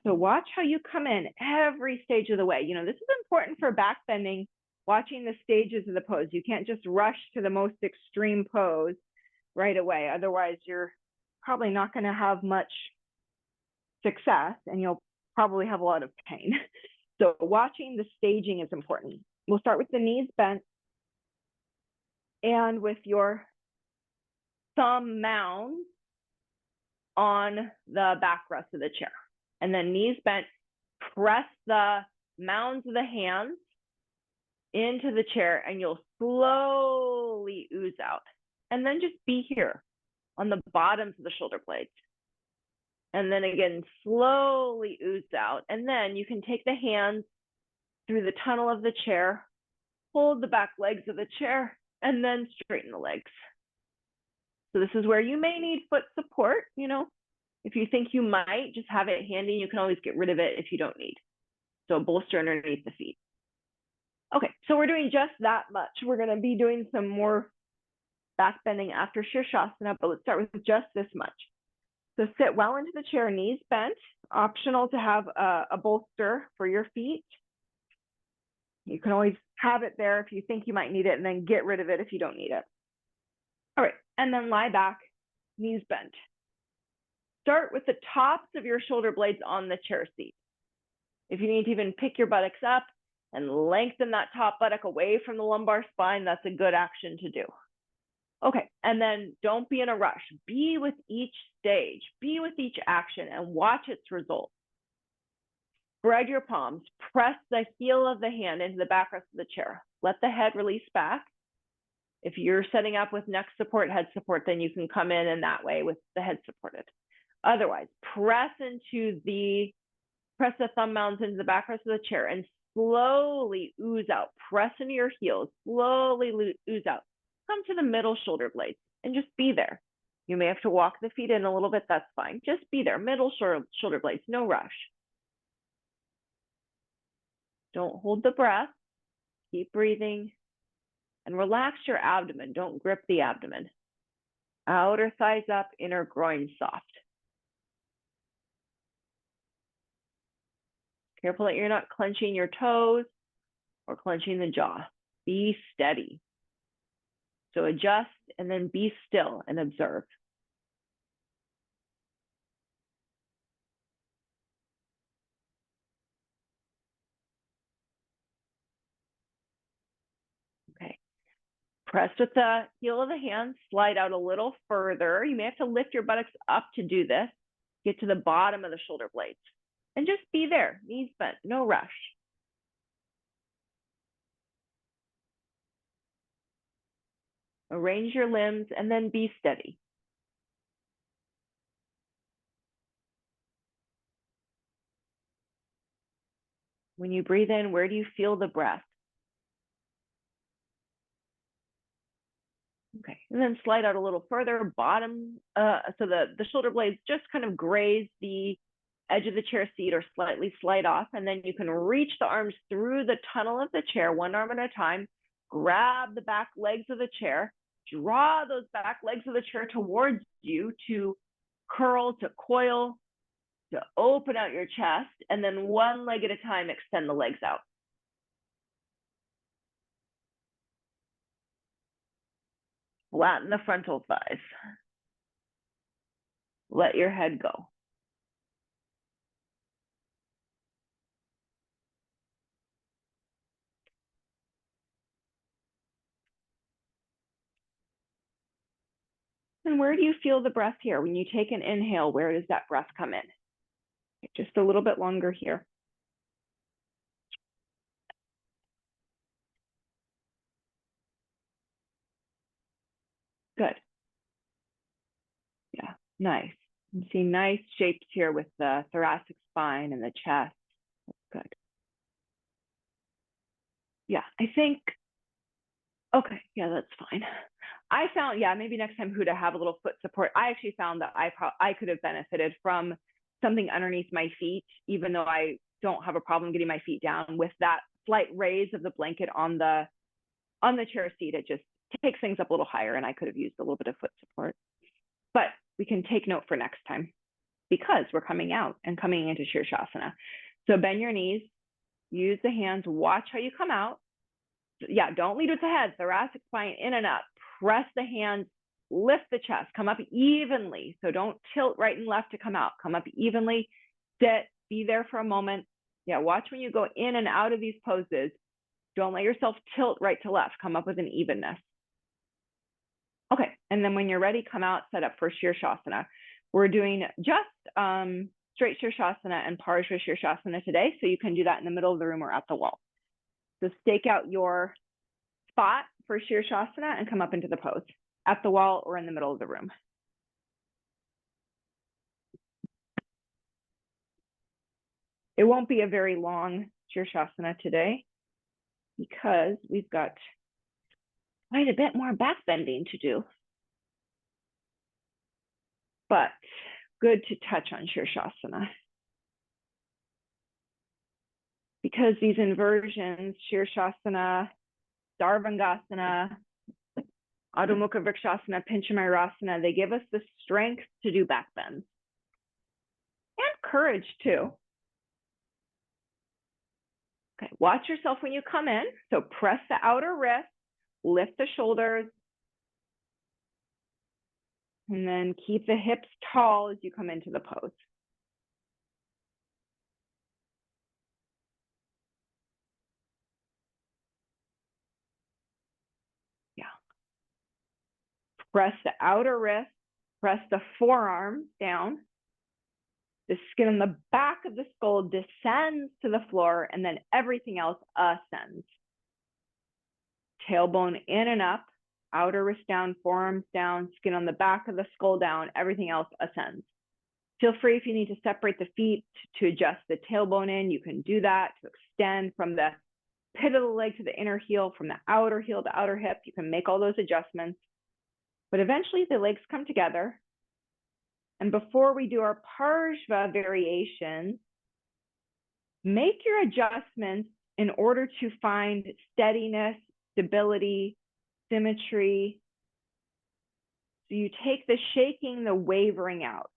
So watch how you come in every stage of the way. You know, this is important for back bending, watching the stages of the pose. You can't just rush to the most extreme pose right away. Otherwise, you're probably not going to have much success and you'll probably have a lot of pain. So watching the staging is important. We'll start with the knees bent and with your thumb mounds on the backrest of the chair. And then knees bent, press the mounds of the hands into the chair and you'll slowly ooze out. And then just be here on the bottoms of the shoulder blades. And then again, slowly ooze out. And then you can take the hands through the tunnel of the chair, hold the back legs of the chair, and then straighten the legs. So this is where you may need foot support, you know. If you think you might, just have it handy. You can always get rid of it if you don't need. So bolster underneath the feet. Okay, so we're doing just that much. We're going to be doing some more back bending after Shirshasana, but let's start with just this much. So sit well into the chair, knees bent. Optional to have a bolster for your feet. You can always have it there if you think you might need it, and then get rid of it if you don't need it. All right, and then lie back, knees bent. Start with the tops of your shoulder blades on the chair seat. If you need to even pick your buttocks up and lengthen that top buttock away from the lumbar spine, that's a good action to do. Okay, and then don't be in a rush. Be with each stage, be with each action, and watch its results. Spread your palms, press the heel of the hand into the backrest of the chair. Let the head release back. If you're setting up with neck support, head support, then you can come in that way with the head supported. Otherwise, press the thumb mounds into the backrest of the chair and slowly ooze out. Press into your heels, slowly ooze out. Come to the middle shoulder blades and just be there. You may have to walk the feet in a little bit, that's fine. Just be there, middle shoulder blades, no rush. Don't hold the breath, keep breathing, and relax your abdomen. Don't grip the abdomen. Outer thighs up, inner groin soft. Careful that you're not clenching your toes or clenching the jaw. Be steady. So adjust and then be still and observe. Press with the heel of the hand, slide out a little further. You may have to lift your buttocks up to do this. Get to the bottom of the shoulder blades and just be there, knees bent, no rush. Arrange your limbs and then be steady. When you breathe in, where do you feel the breath? Okay, and then slide out a little further, bottom, so the shoulder blades just kind of graze the edge of the chair seat or slightly slide off, and then you can reach the arms through the tunnel of the chair, one arm at a time, grab the back legs of the chair, draw those back legs of the chair towards you to curl, to coil, to open out your chest, and then one leg at a time, extend the legs out. Flatten the frontal thighs. Let your head go. And where do you feel the breath here? When you take an inhale, where does that breath come in? Just a little bit longer here. Good. Yeah, nice. You see nice shapes here with the thoracic spine and the chest. That's good. Yeah, I think, okay, yeah, that's fine. I found, yeah, maybe next time Huda have a little foot support. I actually found that I could have benefited from something underneath my feet, even though I don't have a problem getting my feet down. With that slight raise of the blanket on the chair seat, it just takes things up a little higher, and I could have used a little bit of foot support. But we can take note for next time because we're coming out and coming into Shirshasana. So bend your knees, use the hands, watch how you come out. Yeah, don't lead with the head, thoracic spine in and up. Press the hands, lift the chest, come up evenly. So don't tilt right and left to come out. Come up evenly, sit, be there for a moment. Yeah, watch when you go in and out of these poses. Don't let yourself tilt right to left. Come up with an evenness. Okay, and then when you're ready, come out, set up for Shirshasana. We're doing just straight Shirshasana and Parshva Shirshasana today, so you can do that in the middle of the room or at the wall. So stake out your spot for Shirshasana and come up into the pose at the wall or in the middle of the room. It won't be a very long Shirshasana today because we've got quite a bit more back bending to do. But good to touch on Shirshasana. Because these inversions, Shirshasana, Sarvangasana, Adho Mukha Vrikshasana, Pincha Mayurasana, they give us the strength to do back bends. And courage too. Okay, watch yourself when you come in. So press the outer wrist, lift the shoulders, and then keep the hips tall as you come into the pose. Yeah. Press the outer wrist, press the forearm down. The skin on the back of the skull descends to the floor, and then everything else ascends. Tailbone in and up, outer wrist down, forearms down, skin on the back of the skull down, everything else ascends. Feel free if you need to separate the feet to adjust the tailbone in, you can do that, to extend from the pit of the leg to the inner heel, from the outer heel to outer hip, you can make all those adjustments. But eventually the legs come together. And before we do our Parshva variation, make your adjustments in order to find steadiness, stability, symmetry. So you take the shaking, the wavering out.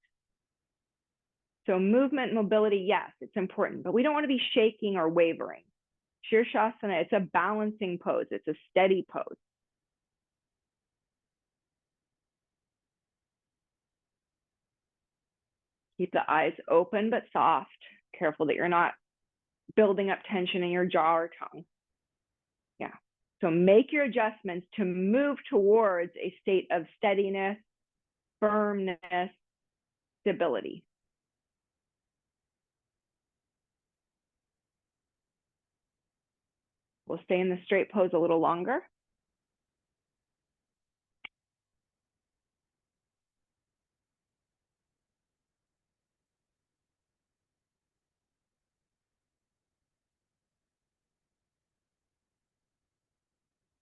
So movement, mobility, yes, it's important, but we don't want to be shaking or wavering. Shirshasana, it's a balancing pose. It's a steady pose. Keep the eyes open but soft. Careful that you're not building up tension in your jaw or tongue. Yeah. So make your adjustments to move towards a state of steadiness, firmness, stability. We'll stay in the straight pose a little longer.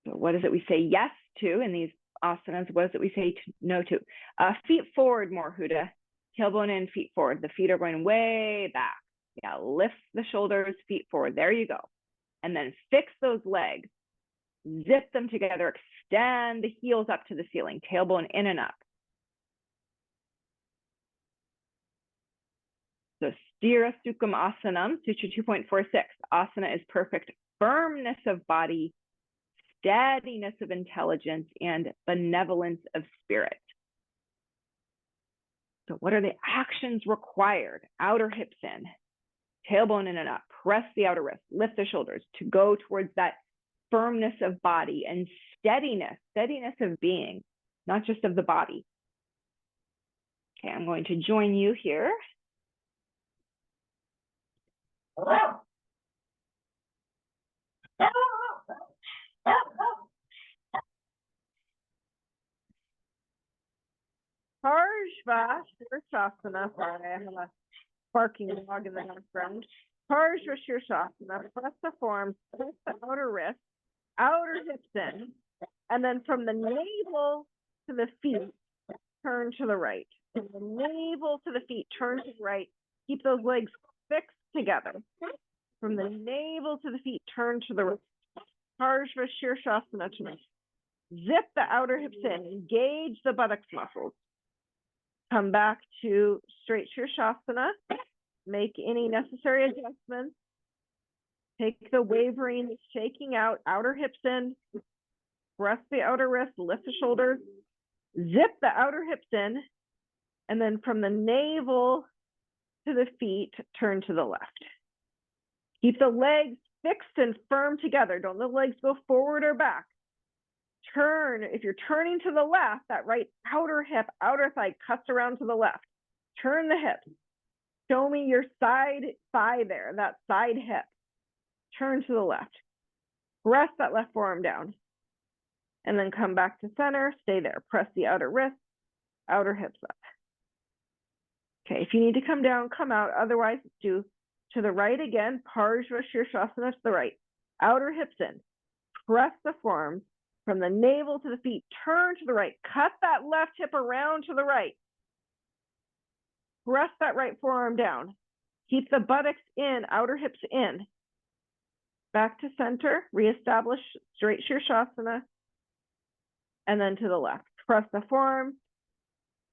So what is it we say yes to in these asanas? What is it we say no to? Feet forward more, Huda. Tailbone in, feet forward. The feet are going way back. Yeah, lift the shoulders, feet forward. There you go. And then fix those legs. Zip them together. Extend the heels up to the ceiling. Tailbone in and up. So Sthira Sukham Asanam, Sutra 2.46. Asana is perfect firmness of body, steadiness of intelligence, and benevolence of spirit. So what are the actions required? Outer hips in, tailbone in and up, press the outer wrist, lift the shoulders to go towards that firmness of body and steadiness of being, not just of the body. Okay, I'm going to join you here. Parshva Shirshasana. Sorry, I have a barking dog in the background. Parshva Shirshasana. Press the forms, press the outer wrist, outer hips in, and then from the navel to the feet, turn to the right. From the navel to the feet, turn to the right. Keep those legs fixed together. From the navel to the feet, turn to the right. Parshva Shirshasana tonight. Zip the outer hips in, engage the buttocks muscles. Come back to straight Shirshasana. Make any necessary adjustments. Take the wavering, shaking out, outer hips in. Press the outer wrist, lift the shoulders. Zip the outer hips in. And then from the navel to the feet, turn to the left. Keep the legs fixed and firm together. Don't let the legs go forward or back. Turn, if you're turning to the left, that right outer hip, outer thigh cuts around to the left. Turn the hip. Show me your side thigh there, that side hip. Turn to the left. Press that left forearm down. And then come back to center, stay there. Press the outer wrist, outer hips up. Okay, if you need to come down, come out. Otherwise, do to the right again, Parshva Shirshasana to the right. Outer hips in. Press the forearms. From the navel to the feet, turn to the right. Cut that left hip around to the right. Press that right forearm down. Keep the buttocks in, outer hips in. Back to center, reestablish straight Shirshasana. And then to the left. Press the forearm.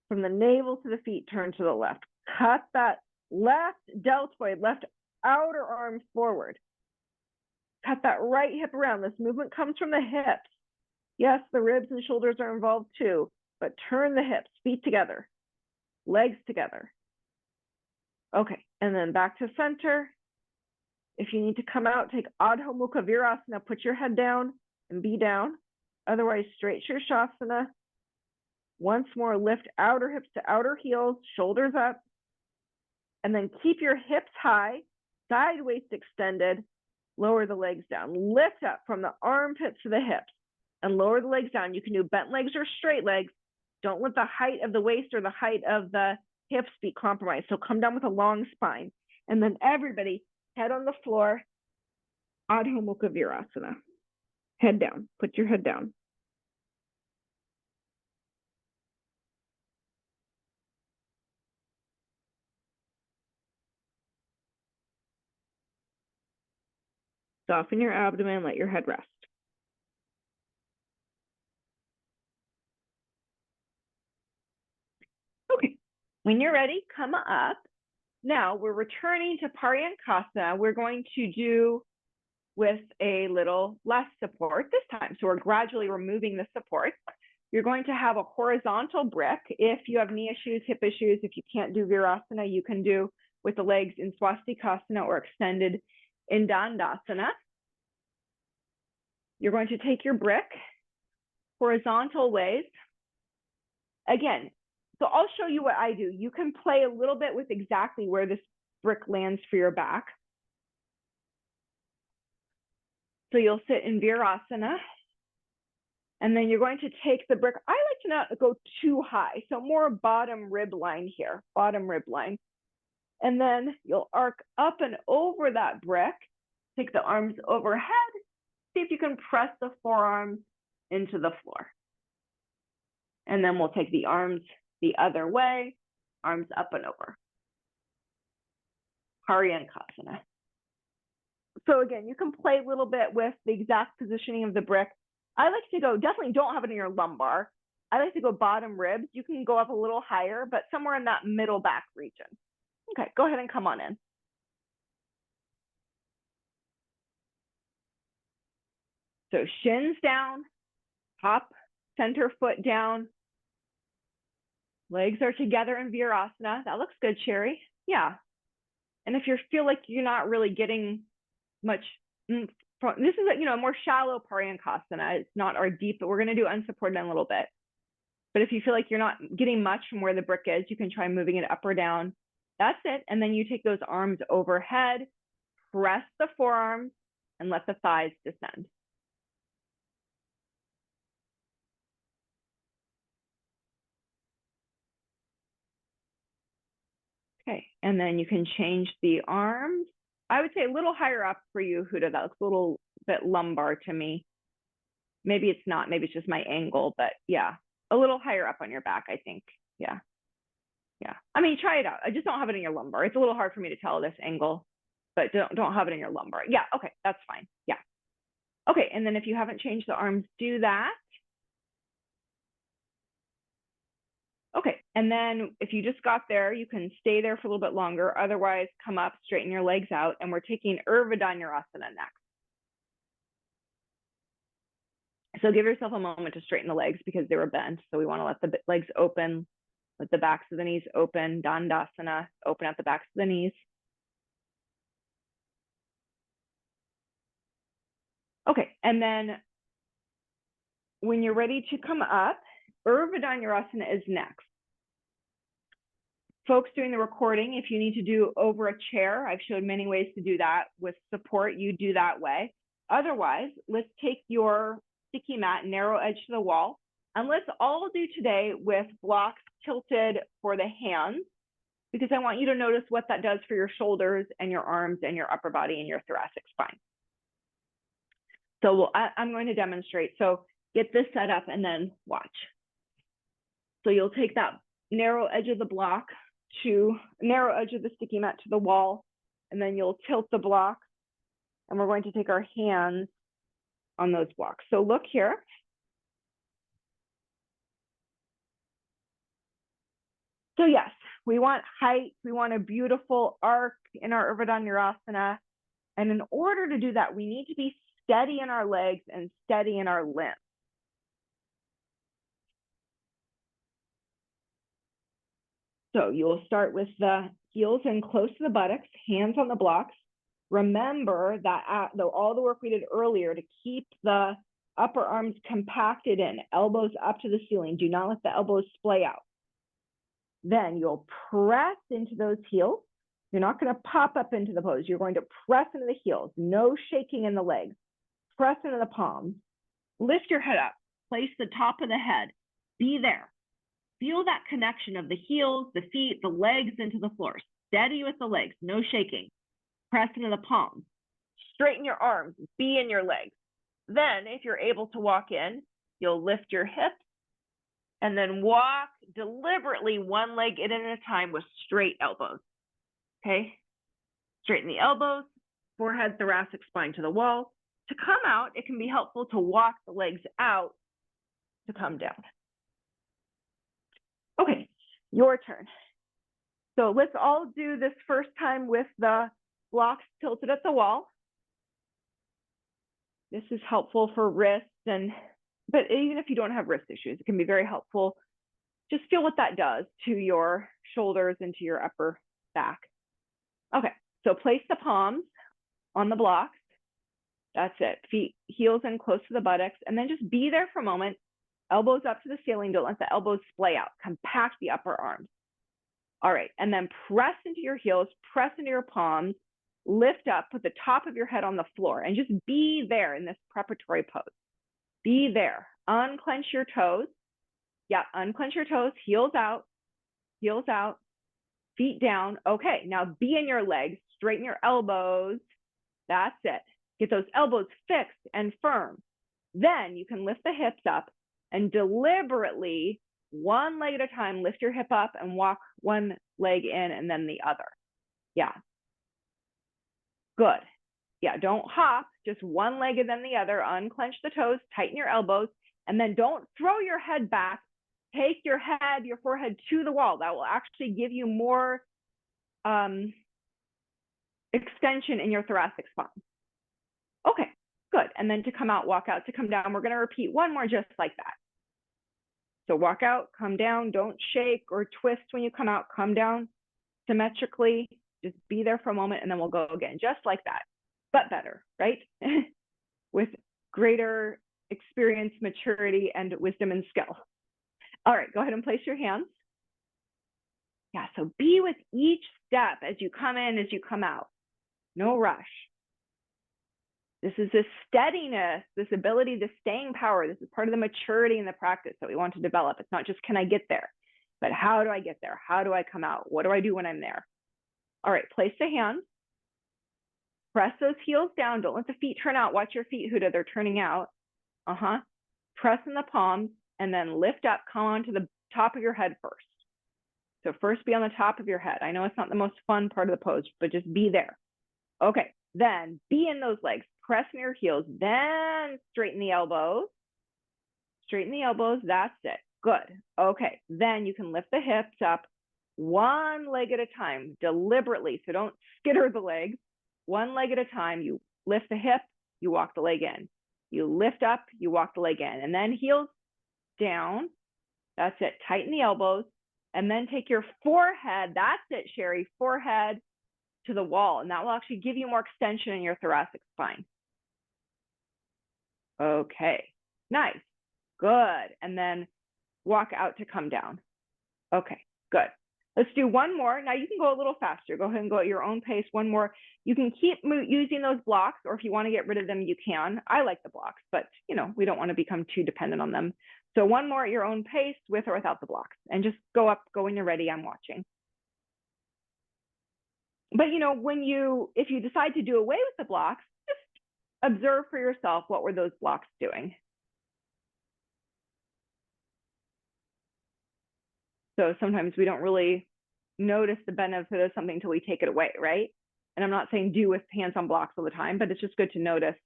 From the navel to the feet, turn to the left. Cut that left deltoid, left outer arm forward. Cut that right hip around. This movement comes from the hips. Yes, the ribs and shoulders are involved too, but turn the hips, feet together, legs together. Okay, and then back to center. If you need to come out, take Adho Mukha Virasana, put your head down and be down. Otherwise, straight Shirshasana. Once more, lift outer hips to outer heels, shoulders up. And then keep your hips high, side waist extended, lower the legs down. Lift up from the armpits to the hips. And lower the legs down. You can do bent legs or straight legs. Don't let the height of the waist or the height of the hips be compromised. So come down with a long spine. And then everybody, head on the floor, Adho Mukha Virasana. Head down, put your head down. Soften your abdomen, let your head rest. Okay, when you're ready, come up. Now we're returning to Paryankasana. We're going to do with a little less support this time. So we're gradually removing the support. You're going to have a horizontal brick. If you have knee issues, hip issues, if you can't do Virasana, you can do with the legs in Swastikasana or extended in Dandasana. You're going to take your brick horizontal ways. Again, so I'll show you what I do. You can play a little bit with exactly where this brick lands for your back. So you'll sit in Virasana, and then you're going to take the brick. I like to not go too high, so more bottom rib line here, bottom rib line. And then you'll arc up and over that brick, take the arms overhead, see if you can press the forearms into the floor. And then we'll take the arms the other way, arms up and over. Paryankasana. So again, you can play a little bit with the exact positioning of the brick. I like to go, definitely don't have it in your lumbar. I like to go bottom ribs. You can go up a little higher, but somewhere in that middle back region. Okay, go ahead and come on in. So shins down, top center foot down. Legs are together in Virasana. That looks good, Sherry. Yeah. And if you feel like you're not really getting much, this is a more shallow Paryankasana. It's not our deep, but we're going to do unsupported in a little bit. But if you feel like you're not getting much from where the brick is, you can try moving it up or down. That's it. And then you take those arms overhead, press the forearms, and let the thighs descend. Okay, and then you can change the arms. I would say a little higher up for you, Huda. That looks a little bit lumbar to me. Maybe it's not, maybe it's just my angle, but yeah, a little higher up on your back, I think. Yeah. Yeah. I mean, try it out. I just don't have it in your lumbar. It's a little hard for me to tell this angle, but don't have it in your lumbar. Yeah, okay, that's fine. Yeah. Okay, and then if you haven't changed the arms, do that. Okay, and then if you just got there, you can stay there for a little bit longer. Otherwise, come up, straighten your legs out, and we're taking Urdhva next. So give yourself a moment to straighten the legs because they were bent. So we want to let the legs open, let the backs of the knees open, Dandasana, open at the backs of the knees. Okay, and then when you're ready to come up, Urdhva is next. Folks doing the recording, if you need to do over a chair, I've showed many ways to do that. With support, you do that way. Otherwise, let's take your sticky mat, narrow edge to the wall, and let's all do today with blocks tilted for the hands, because I want you to notice what that does for your shoulders and your arms and your upper body and your thoracic spine. So I'm going to demonstrate. So get this set up and then watch. So you'll take that narrow edge of the block to narrow edge of the sticky mat to the wall, and then you'll tilt the block, and we're going to take our hands on those blocks. So look here. So yes, we want height, we want a beautiful arc in our Urdhva, and in order to do that, we need to be steady in our legs and steady in our limbs. So you'll start with the heels in close to the buttocks, hands on the blocks. Remember that all the work we did earlier to keep the upper arms compacted in, elbows up to the ceiling. Do not let the elbows splay out. Then you'll press into those heels. You're not going to pop up into the pose. You're going to press into the heels. No shaking in the legs. Press into the palms. Lift your head up. Place the top of the head. Be there. Feel that connection of the heels, the feet, the legs into the floor. Steady with the legs, no shaking. Press into the palms. Straighten your arms, be in your legs. Then, if you're able to walk in, you'll lift your hips and then walk deliberately one leg in at a time with straight elbows. Okay? Straighten the elbows, forehead, thoracic spine to the wall. To come out, it can be helpful to walk the legs out to come down. Okay, your turn. So let's all do this first time with the blocks tilted at the wall. This is helpful for wrists, but even if you don't have wrist issues, it can be very helpful. Just feel what that does to your shoulders and to your upper back. Okay, so place the palms on the blocks. That's it. Feet, heels in close to the buttocks, and then just be there for a moment. Elbows up to the ceiling. Don't let the elbows splay out. Compact the upper arms. All right, and then press into your heels, press into your palms, lift up, put the top of your head on the floor, and just be there in this preparatory pose. Be there. Unclench your toes. Yeah, unclench your toes, heels out, feet down. Okay, now be in your legs, straighten your elbows. That's it. Get those elbows fixed and firm. Then you can lift the hips up and deliberately, one leg at a time, lift your hip up and walk one leg in and then the other. Yeah. Good. Yeah, don't hop, just one leg and then the other. Unclench the toes, tighten your elbows, and then don't throw your head back. Take your head, your forehead to the wall. That will actually give you more extension in your thoracic spine. Okay, good. And then to come out, walk out, to come down. We're going to repeat one more just like that. So walk out, come down, don't shake or twist when you come out, come down symmetrically. Just be there for a moment and then we'll go again, just like that, but better, right? With greater experience, maturity, and wisdom and skill. All right, go ahead and place your hands. Yeah, so be with each step as you come in, as you come out. No rush. This is this steadiness, this ability, this staying power. This is part of the maturity and the practice that we want to develop. It's not just, can I get there? But how do I get there? How do I come out? What do I do when I'm there? All right, place the hands. Press those heels down. Don't let the feet turn out. Watch your feet, Huda. They're turning out. Press in the palms and then lift up. Come onto the top of your head first. So first be on the top of your head. I know it's not the most fun part of the pose, but just be there. Okay, then be in those legs. Press in your heels. Then straighten the elbows. Straighten the elbows. That's it. Good. Okay, then you can lift the hips up one leg at a time, deliberately. So don't skitter the legs. One leg at a time. You lift the hip, you walk the leg in. You lift up, you walk the leg in. And then heels down. That's it. Tighten the elbows. And then take your forehead. That's it, Sherry. Forehead to the wall. And that will actually give you more extension in your thoracic spine. Okay. Nice. Good. And then walk out to come down. Okay. Good. Let's do one more. Now you can go a little faster. Go ahead and go at your own pace. One more. You can keep using those blocks, or if you want to get rid of them, you can. I like the blocks, but you know, we don't want to become too dependent on them. So one more at your own pace, with or without the blocks, and just go up, go when you're ready. I'm watching. But you know, if you decide to do away with the blocks, just observe for yourself, what were those blocks doing? So sometimes we don't really notice the benefit of something until we take it away, right? And I'm not saying do with hands on blocks all the time, but it's just good to notice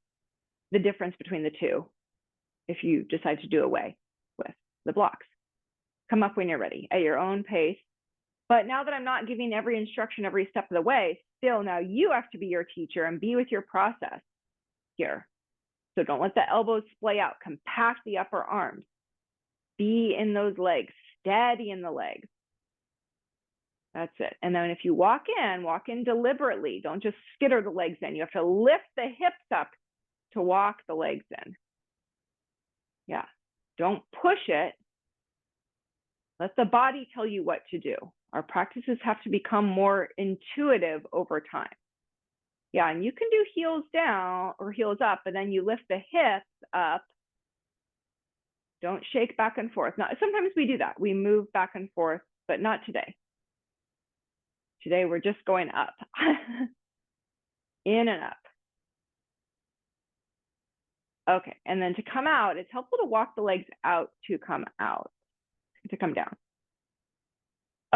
the difference between the two if you decide to do away with the blocks. Come up when you're ready at your own pace. But now that I'm not giving every instruction every step of the way, still now you have to be your teacher and be with your process here. So don't let the elbows splay out. Compact the upper arms. Be in those legs. Steady in the legs. That's it. And then if you walk in deliberately. Don't just skitter the legs in. You have to lift the hips up to walk the legs in. Yeah. Don't push it. Let the body tell you what to do. Our practices have to become more intuitive over time. Yeah, and you can do heels down or heels up, and then you lift the hips up. Don't shake back and forth. Now, sometimes we do that. We move back and forth, but not today. Today, we're just going up. In and up. Okay, and then to come out, it's helpful to walk the legs out to come out, to come down.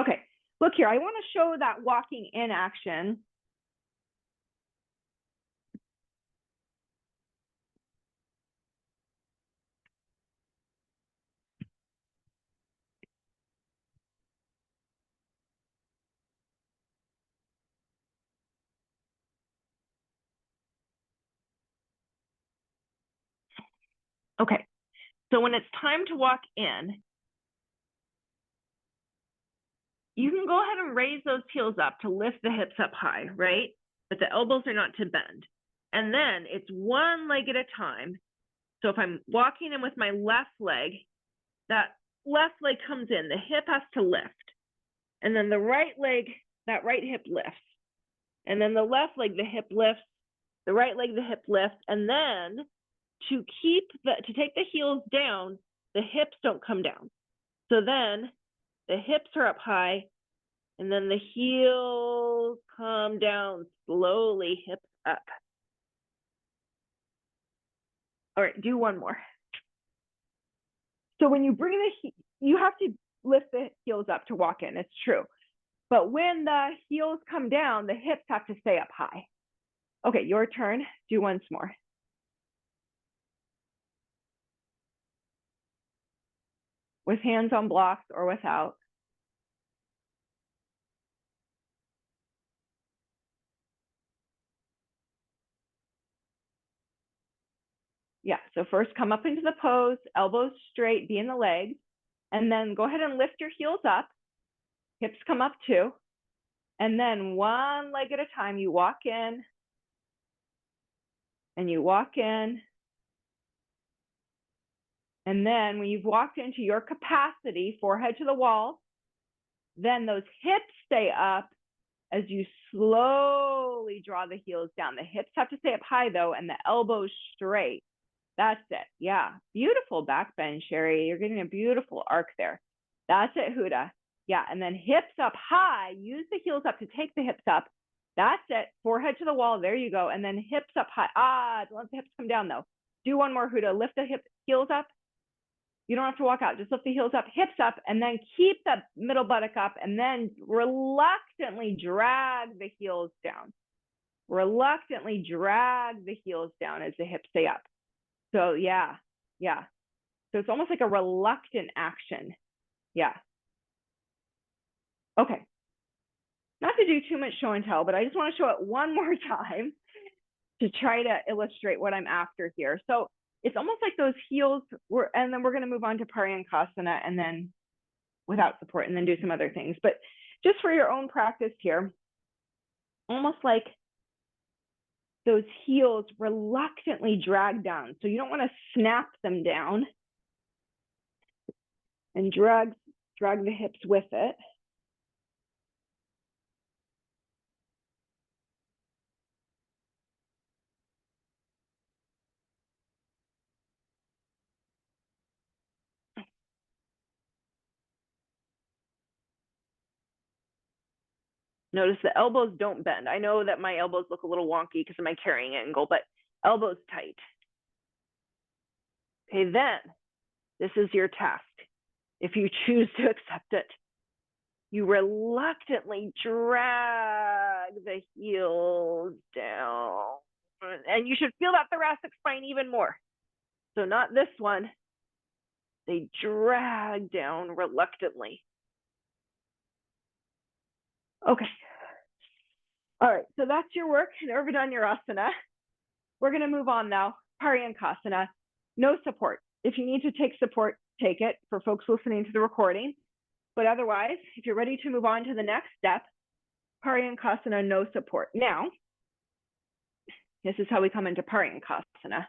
Okay, look here. I want to show that walking in action. Okay, so when it's time to walk in, you can go ahead and raise those heels up to lift the hips up high, right? But the elbows are not to bend. And then it's one leg at a time. So if I'm walking in with my left leg, that left leg comes in, the hip has to lift. And then the right leg, that right hip lifts. And then the left leg, the hip lifts, the right leg, the hip lifts. And then to take the heels down, the hips don't come down. So then the hips are up high, and then the heels come down slowly, hips up. All right, do one more. So when you bring you have to lift the heels up to walk in, it's true. But when the heels come down, the hips have to stay up high. Okay, your turn. Do once more. With hands on blocks or without. Yeah, so first come up into the pose, elbows straight, be in the legs, and then go ahead and lift your heels up. Hips come up too. And then one leg at a time, you walk in, and you walk in. And then when you've walked into your capacity, forehead to the wall, then those hips stay up as you slowly draw the heels down. The hips have to stay up high though, and the elbows straight. That's it. Yeah, beautiful back bend, Sherry. You're getting a beautiful arc there. That's it, Huda. Yeah, and then hips up high. Use the heels up to take the hips up. That's it. Forehead to the wall. There you go. And then hips up high. Don't let the hips come down though. Do one more, Huda. Lift the heels up. You don't have to walk out. Just lift the heels up, hips up, and then keep the middle buttock up, and then reluctantly drag the heels down. Reluctantly drag the heels down as the hips stay up. So yeah. So it's almost like a reluctant action. Yeah. Okay. Not to do too much show and tell, but I just want to show it one more time to try to illustrate what I'm after here. So it's almost like those heels and then we're going to move on to Paryankasana and then without support and then do some other things. But just for your own practice here, almost like those heels reluctantly drag down. So you don't want to snap them down and drag the hips with it. Notice the elbows don't bend. I know that my elbows look a little wonky because of my carrying angle, but elbows tight. Okay, then this is your task. If you choose to accept it, you reluctantly drag the heels down. And you should feel that thoracic spine even more. So not this one. They drag down reluctantly. Okay. All right, so that's your work in Urdhva. We're going to move on now. Paryankasana, no support. If you need to take support, take it for folks listening to the recording. But otherwise, if you're ready to move on to the next step, Paryankasana, no support. Now, this is how we come into Paryankasana.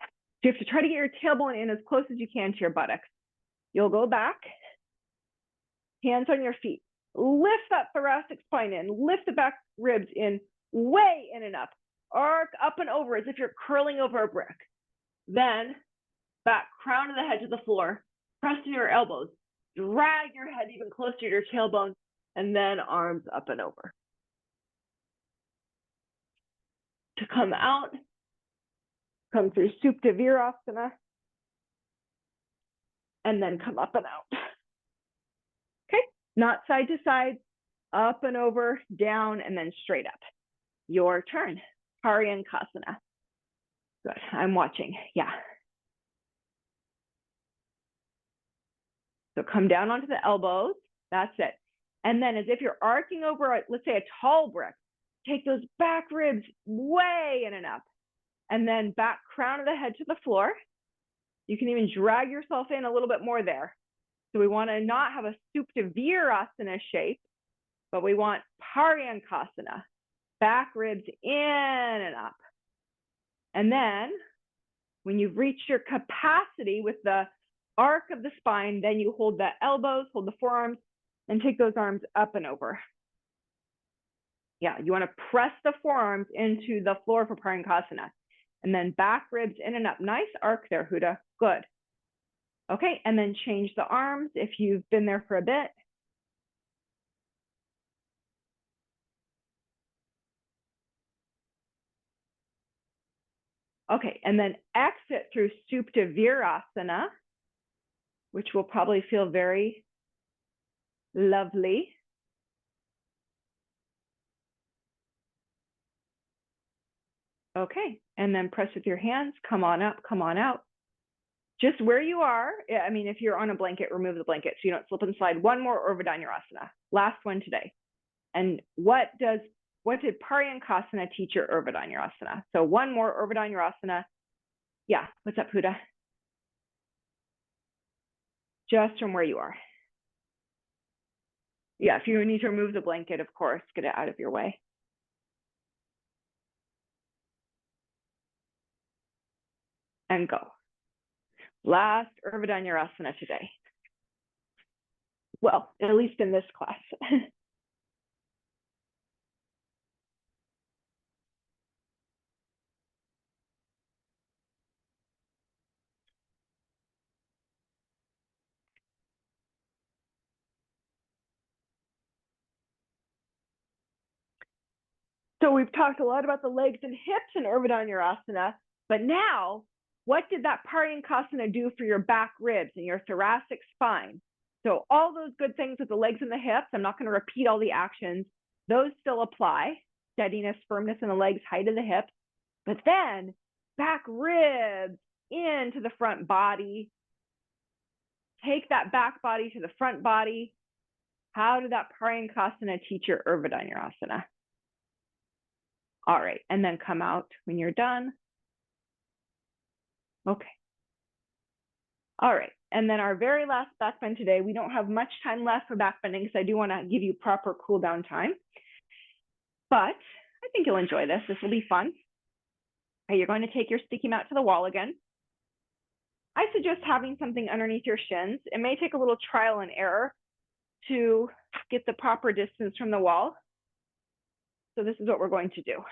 So you have to try to get your tailbone in as close as you can to your buttocks. You'll go back, hands on your feet. Lift that thoracic spine in, lift the back ribs in, way in and up. Arc up and over as if you're curling over a brick. Then back, crown of the head to the floor, press to your elbows, drag your head even closer to your tailbone, and then arms up and over. To come out, come through Supta Virasana, and then come up and out. Okay, not side to side, up and over, down, and then straight up. Your turn, Paryankasana. Good, I'm watching, yeah. So come down onto the elbows, that's it. And then as if you're arcing over, let's say a tall brick, take those back ribs way in and up. And then back crown of the head to the floor. You can even drag yourself in a little bit more there. So we want to not have a Supta Virasana shape, but we want Paryankasana. back ribs in and up. And then when you've reached your capacity with the arc of the spine, then you hold the elbows, hold the forearms, and take those arms up and over. Yeah, you want to press the forearms into the floor for Paryankasana. And then back ribs in and up. Nice arc there, Huda. Good. Okay, and then change the arms if you've been there for a bit. Okay, and then exit through Supta Virasana, which will probably feel very lovely. Okay, and then press with your hands, come on up, come on out. Just where you are, I mean, if you're on a blanket, remove the blanket so you don't slip and slide. One more Urdhva last one today. And what did Paryankasana teach your Urdhva? So one more Urdhva. Yeah, what's up, Huda? Just from where you are. Yeah, if you need to remove the blanket, of course, get it out of your way. And go. Last Urdhva today. Well, at least in this class. So we've talked a lot about the legs and hips in Urdhva, but now, what did that Paryankasana do for your back ribs and your thoracic spine? So all those good things with the legs and the hips, I'm not going to repeat all the actions. Those still apply. Steadiness, firmness in the legs, height of the hips. But then back ribs into the front body. Take that back body to the front body. How did that Paryankasana teach your Urdhva? All right, and then come out when you're done. Okay. All right, and then our very last back bend today, we don't have much time left for back bending because I do want to give you proper cool down time. But I think you'll enjoy this. This will be fun. Okay, you're going to take your sticky mat to the wall again. I suggest having something underneath your shins. It may take a little trial and error to get the proper distance from the wall. So this is what we're going to do.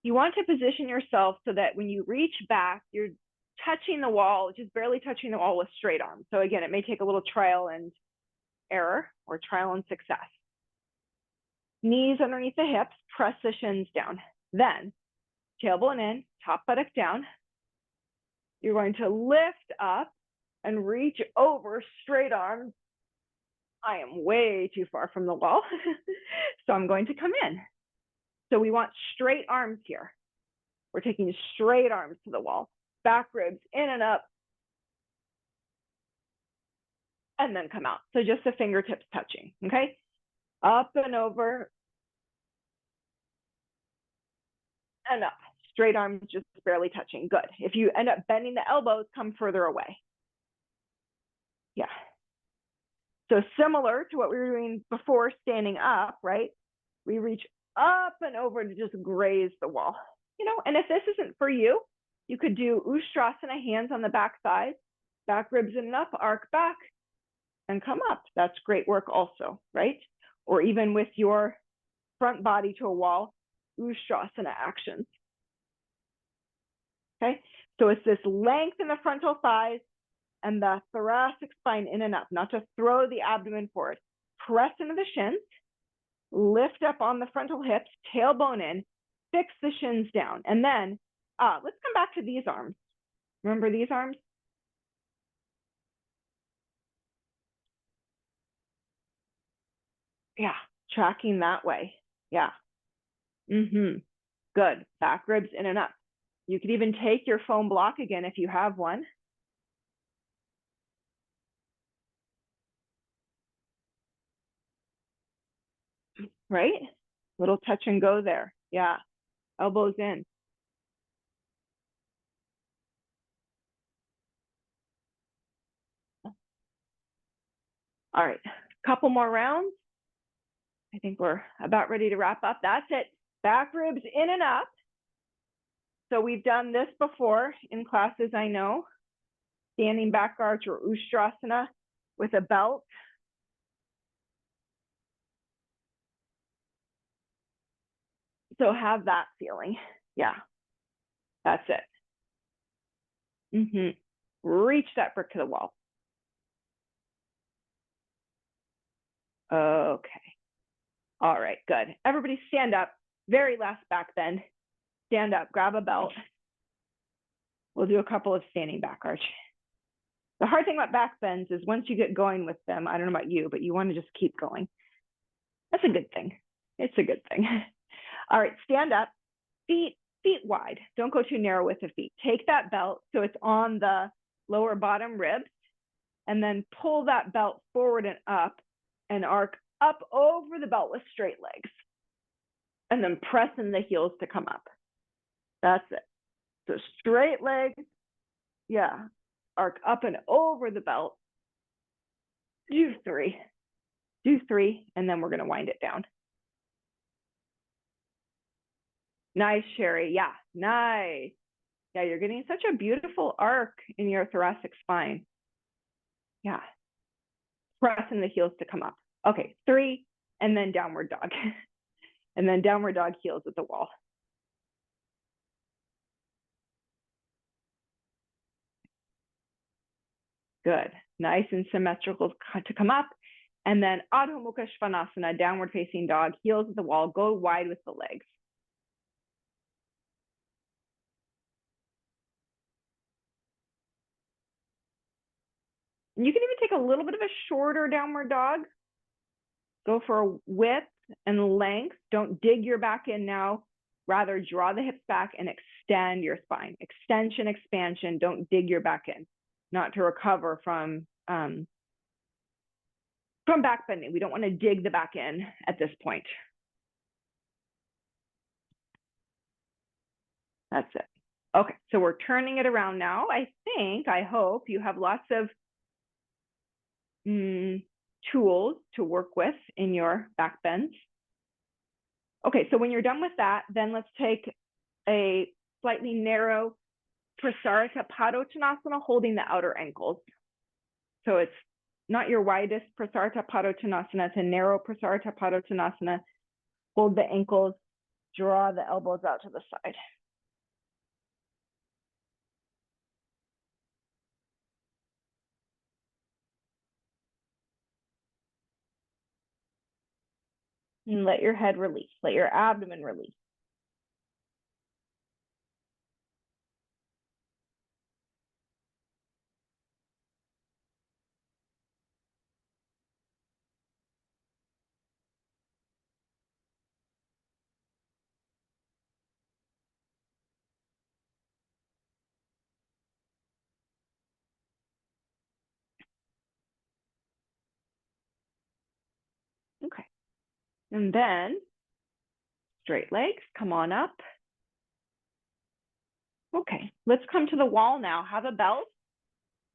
You want to position yourself so that when you reach back, you're touching the wall, just barely touching the wall with straight arms. So again, it may take a little trial and error or trial and success. Knees underneath the hips, press the shins down. Then tailbone in, top buttock down. You're going to lift up and reach over straight arms. I am way too far from the wall, so I'm going to come in. So we want straight arms here. We're taking straight arms to the wall, back ribs in and up, and then come out. So just the fingertips touching, okay? Up and over, and up. Straight arms just barely touching, good. If you end up bending the elbows, come further away. Yeah. So similar to what we were doing before standing up, right? We reach up and over to just graze the wall. You know, and if this isn't for you, you could do Ustrasana, hands on the back side, back ribs in and up, arc back, and come up. That's great work also, right? Or even with your front body to a wall, Ustrasana actions. Okay, so it's this length in the frontal thighs and the thoracic spine in and up, not to throw the abdomen forward. Press into the shins, lift up on the frontal hips, tailbone in, fix the shins down. And then let's come back to these arms. Remember these arms? Yeah, tracking that way. Yeah. Good. Back ribs in and up. You could even take your foam block again if you have one. Right? Little touch and go there. Yeah. Elbows in. All right. Couple more rounds. I think we're about ready to wrap up. That's it. Back ribs in and up. So we've done this before in classes, I know. Standing back arch or Ustrasana with a belt. So have that feeling. Yeah, that's it. Reach that brick to the wall. Okay. All right, good. Everybody stand up. Very last back bend. Stand up, grab a belt. We'll do a couple of standing back arch. The hard thing about back bends is once you get going with them, I don't know about you, but you want to just keep going. That's a good thing. It's a good thing. All right, stand up, feet wide. Don't go too narrow with the feet. Take that belt so it's on the lower bottom ribs, and then pull that belt forward and arc up over the belt with straight legs. And then press in the heels to come up. That's it. So straight legs, yeah, arc up and over the belt. Do three, and then we're gonna wind it down. Nice, Sherry, yeah, nice. Yeah, you're getting such a beautiful arc in your thoracic spine. Yeah, pressing the heels to come up. Okay, 3, and then downward dog. And then downward dog, heels at the wall. Good, nice and symmetrical to come up. And then Adho Mukha Svanasana, downward facing dog, heels at the wall, go wide with the legs. You can even take a little bit of a shorter downward dog. Go for width and length. Don't dig your back in now. Rather, draw the hips back and extend your spine. Extension, expansion. Don't dig your back in. Not to recover from back bending. We don't want to dig the back in at this point. That's it. Okay, so we're turning it around now. I hope you have lots of tools to work with in your back bends. Okay, so when you're done with that, then let's take a slightly narrow Prasarita Padottanasana, holding the outer ankles. So it's not your widest Prasarita Padottanasana, it's a narrow Prasarita Padottanasana. Hold the ankles, draw the elbows out to the side. And let your head release, let your abdomen release. Okay, and then straight legs, come on up. Okay, let's come to the wall now. Have a belt.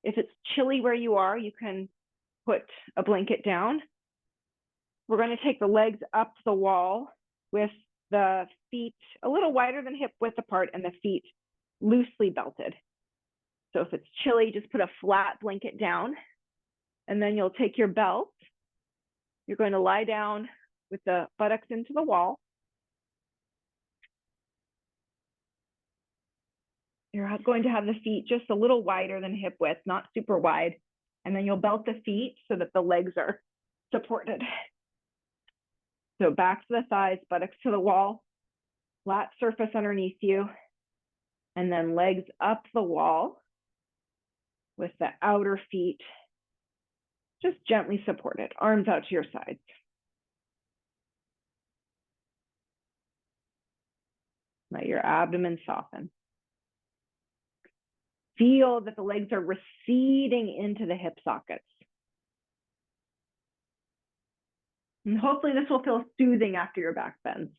If it's chilly where you are, you can put a blanket down. We're going to take the legs up the wall with the feet a little wider than hip width apart and the feet loosely belted. So if it's chilly, just put a flat blanket down, and then you'll take your belt. You're going to lie down with the buttocks into the wall. You're going to have the feet just a little wider than hip width, not super wide. And then you'll belt the feet so that the legs are supported. So back to the thighs, buttocks to the wall, flat surface underneath you, and then legs up the wall with the outer feet just gently supported, arms out to your sides. Let your abdomen soften. Feel that the legs are receding into the hip sockets. And hopefully this will feel soothing after your back bends.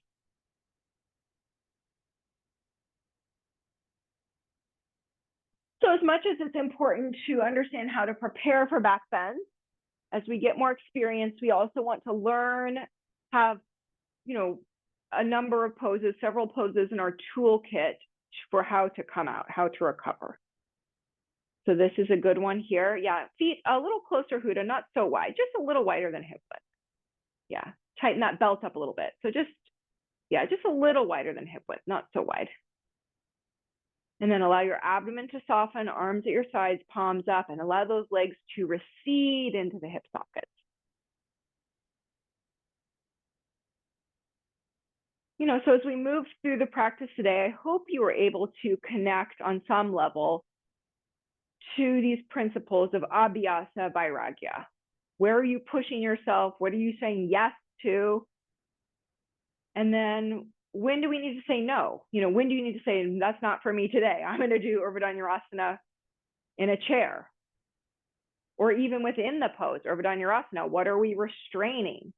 So as much as it's important to understand how to prepare for back bends, as we get more experience, we also want to learn, have, you know, a number of poses, several poses in our toolkit for how to come out, how to recover. So this is a good one here. Yeah, feet a little closer, Huda, not so wide, just a little wider than hip width. Yeah, tighten that belt up a little bit. So just, yeah, just a little wider than hip width, not so wide. And then allow your abdomen to soften, arms at your sides, palms up, and allow those legs to recede into the hip sockets. You know, so as we move through the practice today, I hope you were able to connect on some level to these principles of abhyasa vairagya. Where are you pushing yourself? What are you saying yes to? And then when do we need to say no? You know, when do you need to say, that's not for me today? I'm going to do Urdhva in a chair. Or even within the pose, Urdhva, what are we restraining?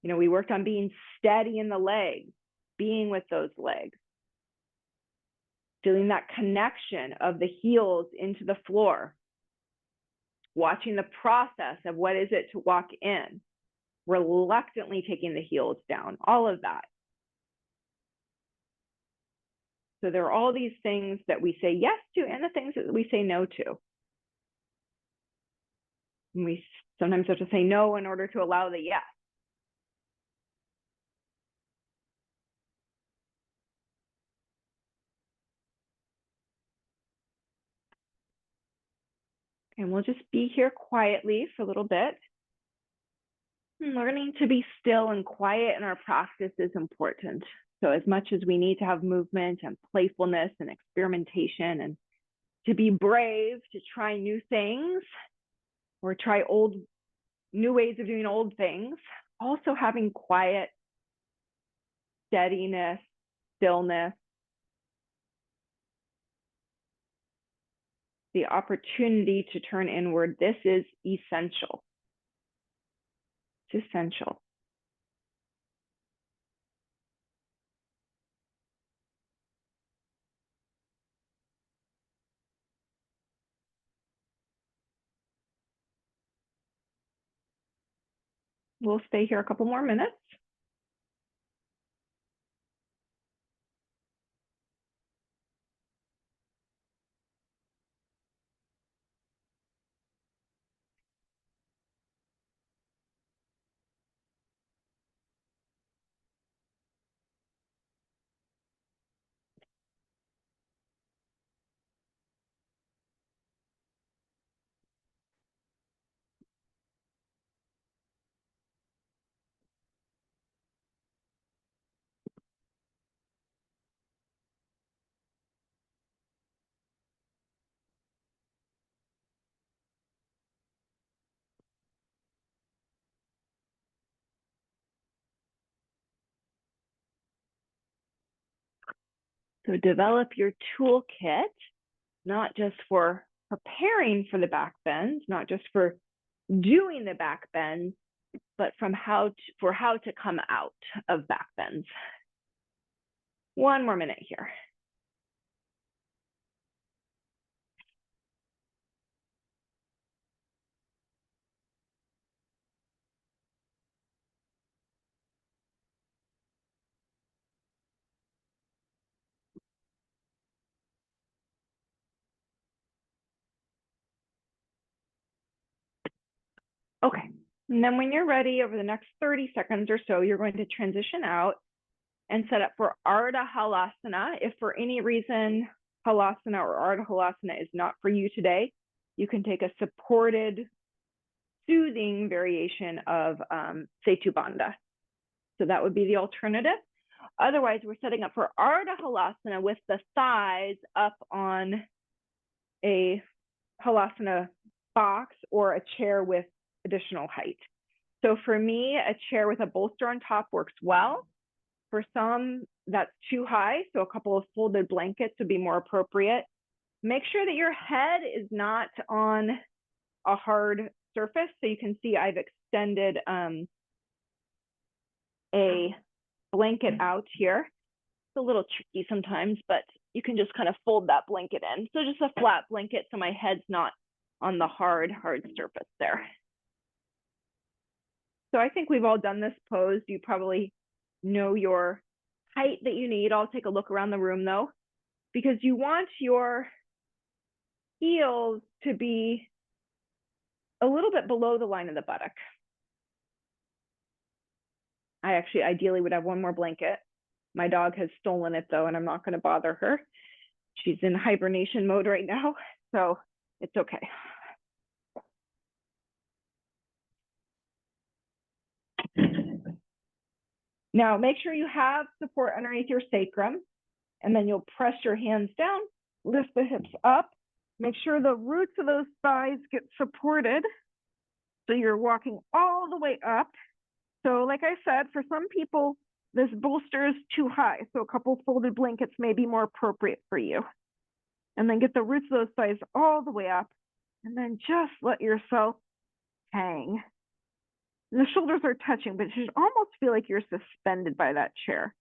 You know, we worked on being steady in the legs, being with those legs, feeling that connection of the heels into the floor, watching the process of what is it to walk in, reluctantly taking the heels down, all of that. So there are all these things that we say yes to and the things that we say no to. And we sometimes have to say no in order to allow the yes. And we'll just be here quietly for a little bit. Learning to be still and quiet in our practice is important. So as much as we need to have movement and playfulness and experimentation and to be brave to try new things or try new ways of doing old things, also having quiet, steadiness, stillness, the opportunity to turn inward, this is essential. It's essential. We'll stay here a couple more minutes. So develop your toolkit, not just for preparing for the back bend, not just for doing the back bend, but for how to come out of back bends. One more minute here. Okay, and then when you're ready, over the next 30 seconds or so, you're going to transition out and set up for Ardha Halasana. If for any reason Halasana or Ardha Halasana is not for you today, you can take a supported, soothing variation of Setu Bandha. So that would be the alternative. Otherwise, we're setting up for Ardha Halasana with the thighs up on a Halasana box or a chair with additional height. So for me, a chair with a bolster on top works well. For some, that's too high, so a couple of folded blankets would be more appropriate. Make sure that your head is not on a hard surface. So you can see I've extended a blanket out here. It's a little tricky sometimes, but you can just kind of fold that blanket in. So just a flat blanket so my head's not on the hard surface there. So I think we've all done this pose. You probably know your height that you need. I'll take a look around the room though, because you want your heels to be a little bit below the line of the buttock. I actually ideally would have one more blanket. My dog has stolen it though, and I'm not going to bother her. She's in hibernation mode right now, so it's okay. Now make sure you have support underneath your sacrum, and then you'll press your hands down, lift the hips up, make sure the roots of those thighs get supported. So you're walking all the way up. So like I said, for some people, this bolster is too high. So a couple folded blankets may be more appropriate for you. And then get the roots of those thighs all the way up. And then just let yourself hang. And the shoulders are touching, but you should almost feel like you're suspended by that chair.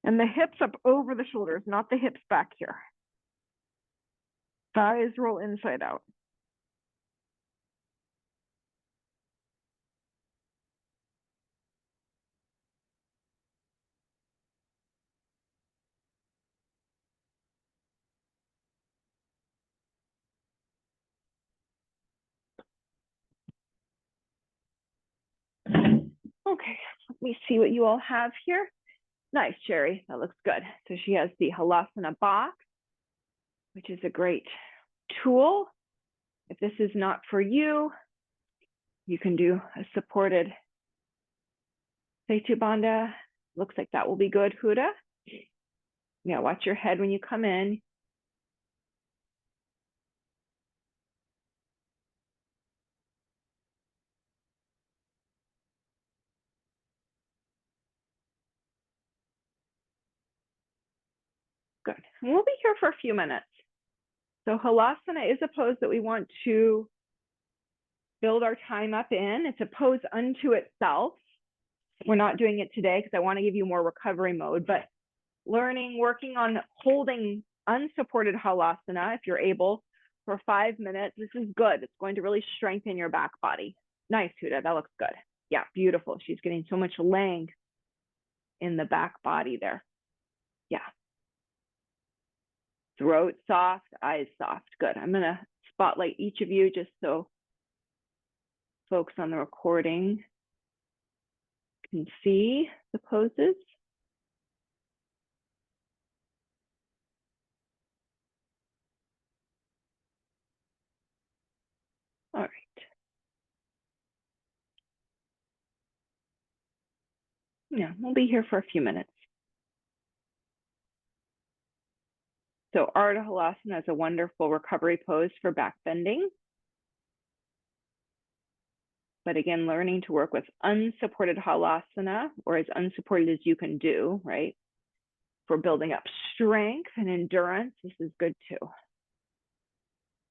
And the hips up over the shoulders, not the hips back here. Thighs roll inside out. Okay, let me see what you all have here. Nice, Sherry, that looks good. So she has the Halasana box, which is a great tool. If this is not for you, you can do a supported Setu Bandha. Looks like that will be good, Huda. Yeah, watch your head when you come in. Good. And we'll be here for a few minutes. So Halasana is a pose that we want to build our time up in. It's a pose unto itself. We're not doing it today because I want to give you more recovery mode, but working on holding unsupported Halasana, if you're able, for 5 minutes. This is good. It's going to really strengthen your back body. Nice, Huda. That looks good. Yeah, beautiful. She's getting so much length in the back body there. Yeah. Throat soft, eyes soft. Good. I'm going to spotlight each of you just so folks on the recording can see the poses. All right. Yeah, we'll be here for a few minutes. So Ardha Halasana is a wonderful recovery pose for back bending. But again, learning to work with unsupported Halasana, or as unsupported as you can do, right? For building up strength and endurance, this is good too.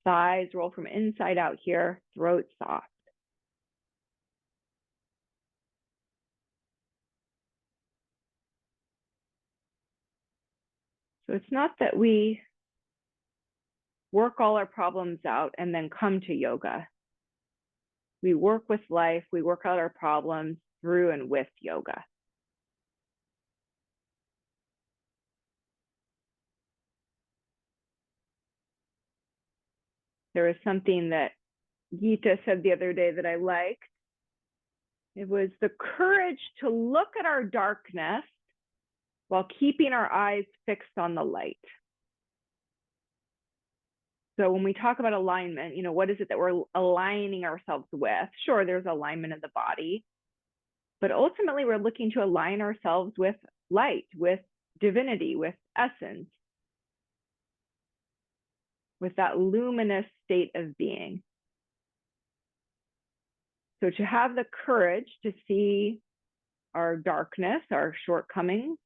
Thighs roll from inside out here, throat soft. So it's not that we work all our problems out and then come to yoga. We work with life, we work out our problems through and with yoga. There was something that Gita said the other day that I liked. It was the courage to look at our darkness while keeping our eyes fixed on the light. So when we talk about alignment, what is it that we're aligning ourselves with? Sure, there's alignment of the body, but ultimately we're looking to align ourselves with light, with divinity, with essence, with that luminous state of being. So to have the courage to see our darkness, our shortcomings,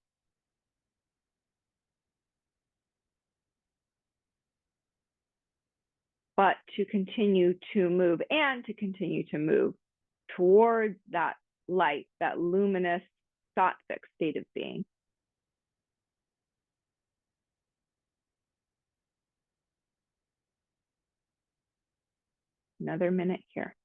but to continue to move towards that light, that luminous sattvic state of being. Another minute here.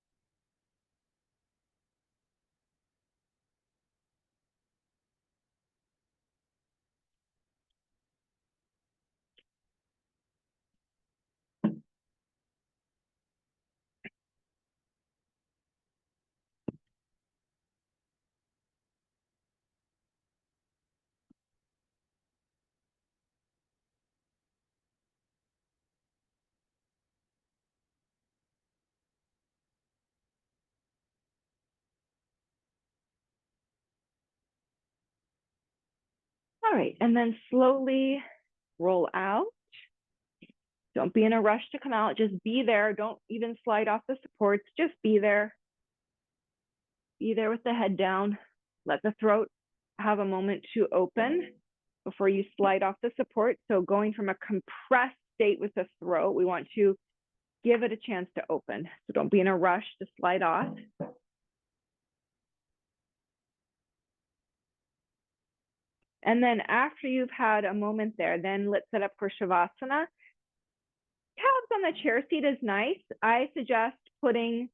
right, and then slowly roll out. Don't be in a rush to come out. Just be there. Don't even slide off the supports. Just be there. Be there with the head down. Let the throat have a moment to open before you slide off the support. So going from a compressed state with the throat, we want to give it a chance to open. So don't be in a rush to slide off. And then after you've had a moment there, then let's set up for Shavasana. Calves on the chair seat is nice. I suggest putting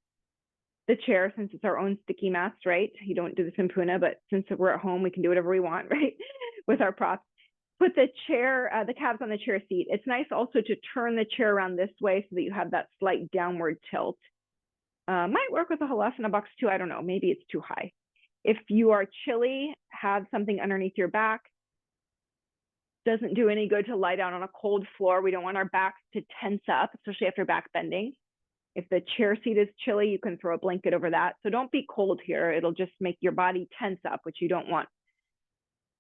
the chair, since it's our own sticky mats, right? You don't do this in Pune, but since we're at home, we can do whatever we want, right? With our props. Put the chair, the calves on the chair seat. It's nice also to turn the chair around this way so that you have that slight downward tilt. Might work with a Halasana box too. I don't know. Maybe it's too high. If you are chilly, have something underneath your back. Doesn't do any good to lie down on a cold floor. We don't want our backs to tense up, especially after back bending. If the chair seat is chilly, you can throw a blanket over that. So don't be cold here. It'll just make your body tense up, which you don't want,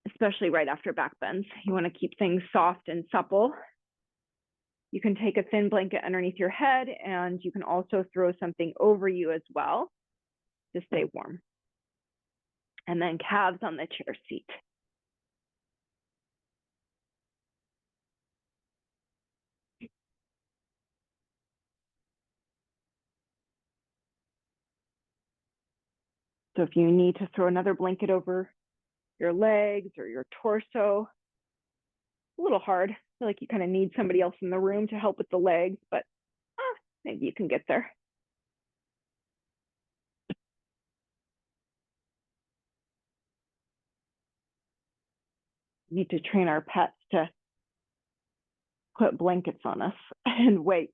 especially right after back bends. You want to keep things soft and supple. You can take a thin blanket underneath your head, and you can also throw something over you as well to stay warm. And then calves on the chair seat. So if you need to throw another blanket over your legs or your torso, a little hard. I feel like you kind of need somebody else in the room to help with the legs, but maybe you can get there. We need to train our pets to put blankets on us and weights.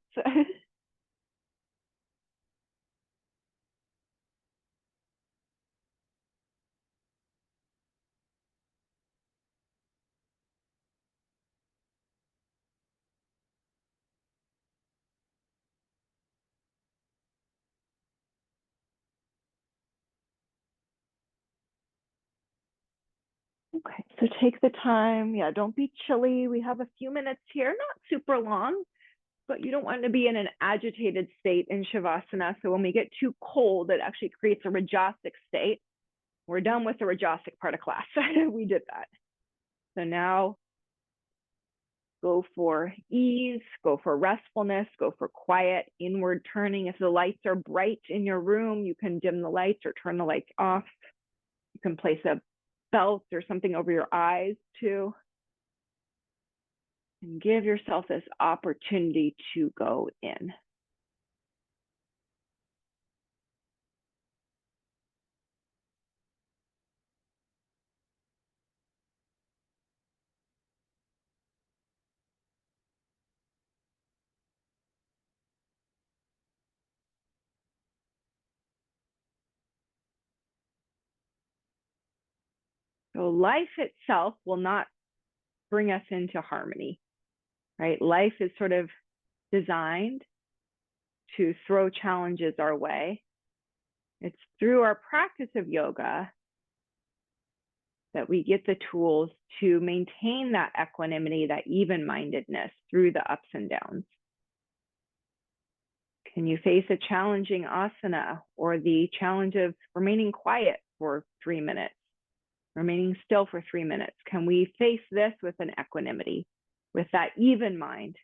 Okay, so take the time. Yeah, don't be chilly. We have a few minutes here, not super long, but you don't want to be in an agitated state in Shavasana. So when we get too cold, it actually creates a Rajasic state. We're done with the Rajasic part of class. We did that. So now go for ease, go for restfulness, go for quiet, inward turning. If the lights are bright in your room, you can dim the lights or turn the lights off. You can place a belt or something over your eyes too. And give yourself this opportunity to go in. So life itself will not bring us into harmony, right? Life is sort of designed to throw challenges our way. It's through our practice of yoga that we get the tools to maintain that equanimity, that even-mindedness through the ups and downs. Can you face a challenging asana or the challenge of remaining quiet for 3 minutes, remaining still for 3 minutes? Can we face this with an equanimity, with that even mind?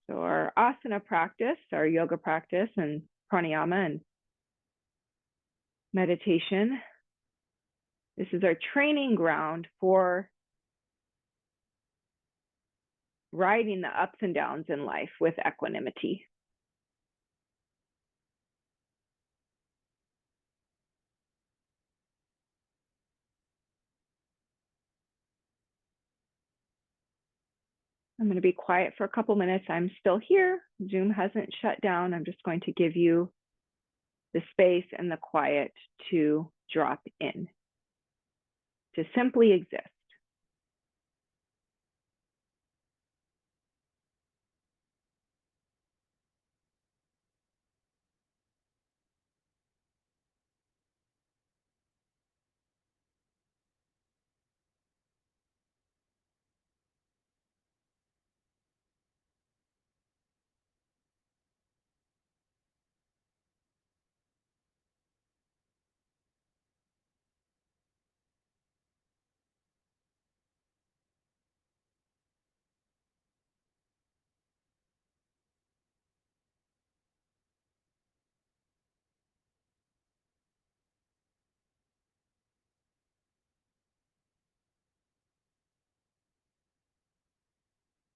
So our asana practice, our yoga practice and pranayama and meditation, this is our training ground for riding the ups and downs in life with equanimity. I'm going to be quiet for a couple minutes. I'm still here. Zoom hasn't shut down. I'm just going to give you the space and the quiet to drop in, to simply exist.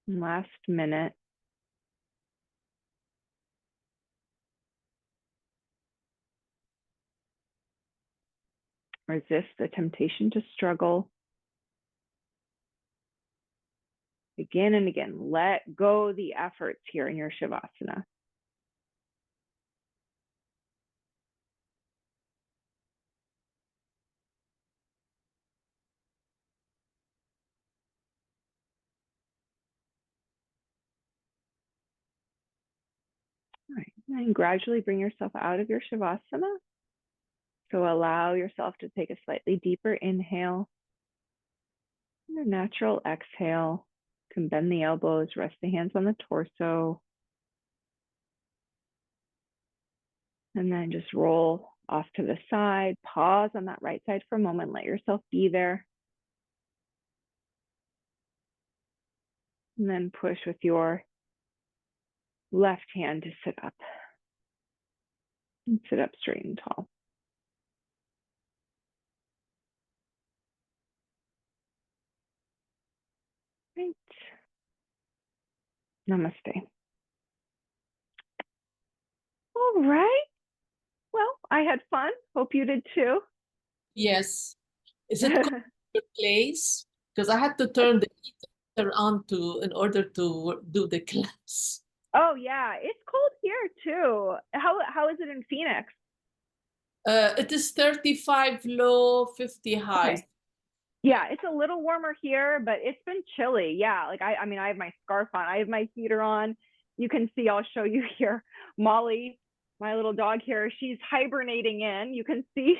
Last minute. Resist the temptation to struggle. Again and again, let go the efforts here in your Shavasana. All right, and gradually bring yourself out of your Shavasana. So allow yourself to take a slightly deeper inhale. And a natural exhale. You can bend the elbows, rest the hands on the torso. And then just roll off to the side. Pause on that right side for a moment. Let yourself be there. And then push with your left hand to sit up. And sit up straight and tall. Right. Namaste. All right. Well, I had fun. Hope you did too. Yes. Is it cold your place? Because I had to turn the heater on in order to do the class. Oh yeah, it's cold here too. How is it in Phoenix? It is 35 low, 50 high. Okay. Yeah, it's a little warmer here, but it's been chilly. Yeah, like I mean, I have my scarf on. I have my heater on. You can see, I'll show you here. Molly, my little dog here, she's hibernating in. You can see.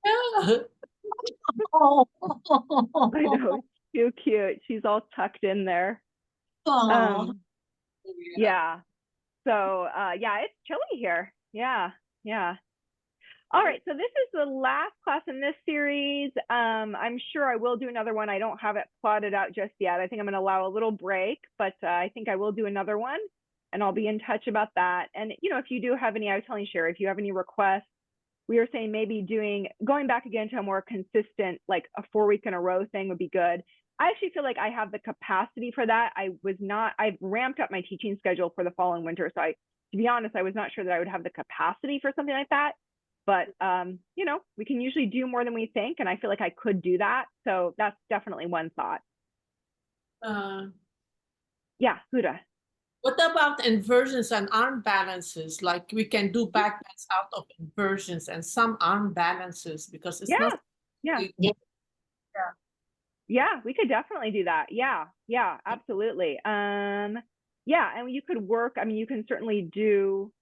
Yeah. I know, it's too cute. She's all tucked in there. Yeah. So yeah, it's chilly here. Yeah, yeah. All right, so this is the last class in this series. I'm sure I will do another one. I don't have it plotted out just yet. I think I'm going to allow a little break, but I think I will do another one, and I'll be in touch about that. And you know, if you do have any, I was telling Sherry, if you have any requests, we were saying maybe going back again to a more consistent, like a 4-week in a row thing would be good. I actually feel like I have the capacity for that. I've ramped up my teaching schedule for the fall and winter. So to be honest, I was not sure that I would have the capacity for something like that. But, you know, we can usually do more than we think. And I feel like I could do that. So that's definitely one thought. Yeah, Huda. What about inversions and arm balances? Like we can do backbends out of inversions and some arm balances because it's not. Yeah. Yeah, we could definitely do that. Yeah, absolutely. Yeah, and you could work, I mean, you can certainly do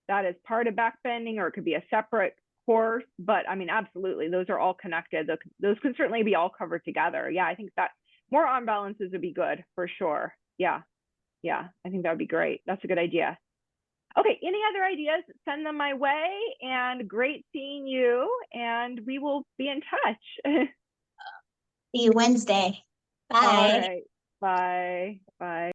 that as part of backbending, or it could be a separate course, but I mean, absolutely, those are all connected. Those can certainly be all covered together. Yeah, I think that more arm balances would be good for sure. Yeah, I think that would be great. That's a good idea. Okay, any other ideas? Send them my way, and great seeing you, and we will be in touch. See you Wednesday. Bye. All right. Bye.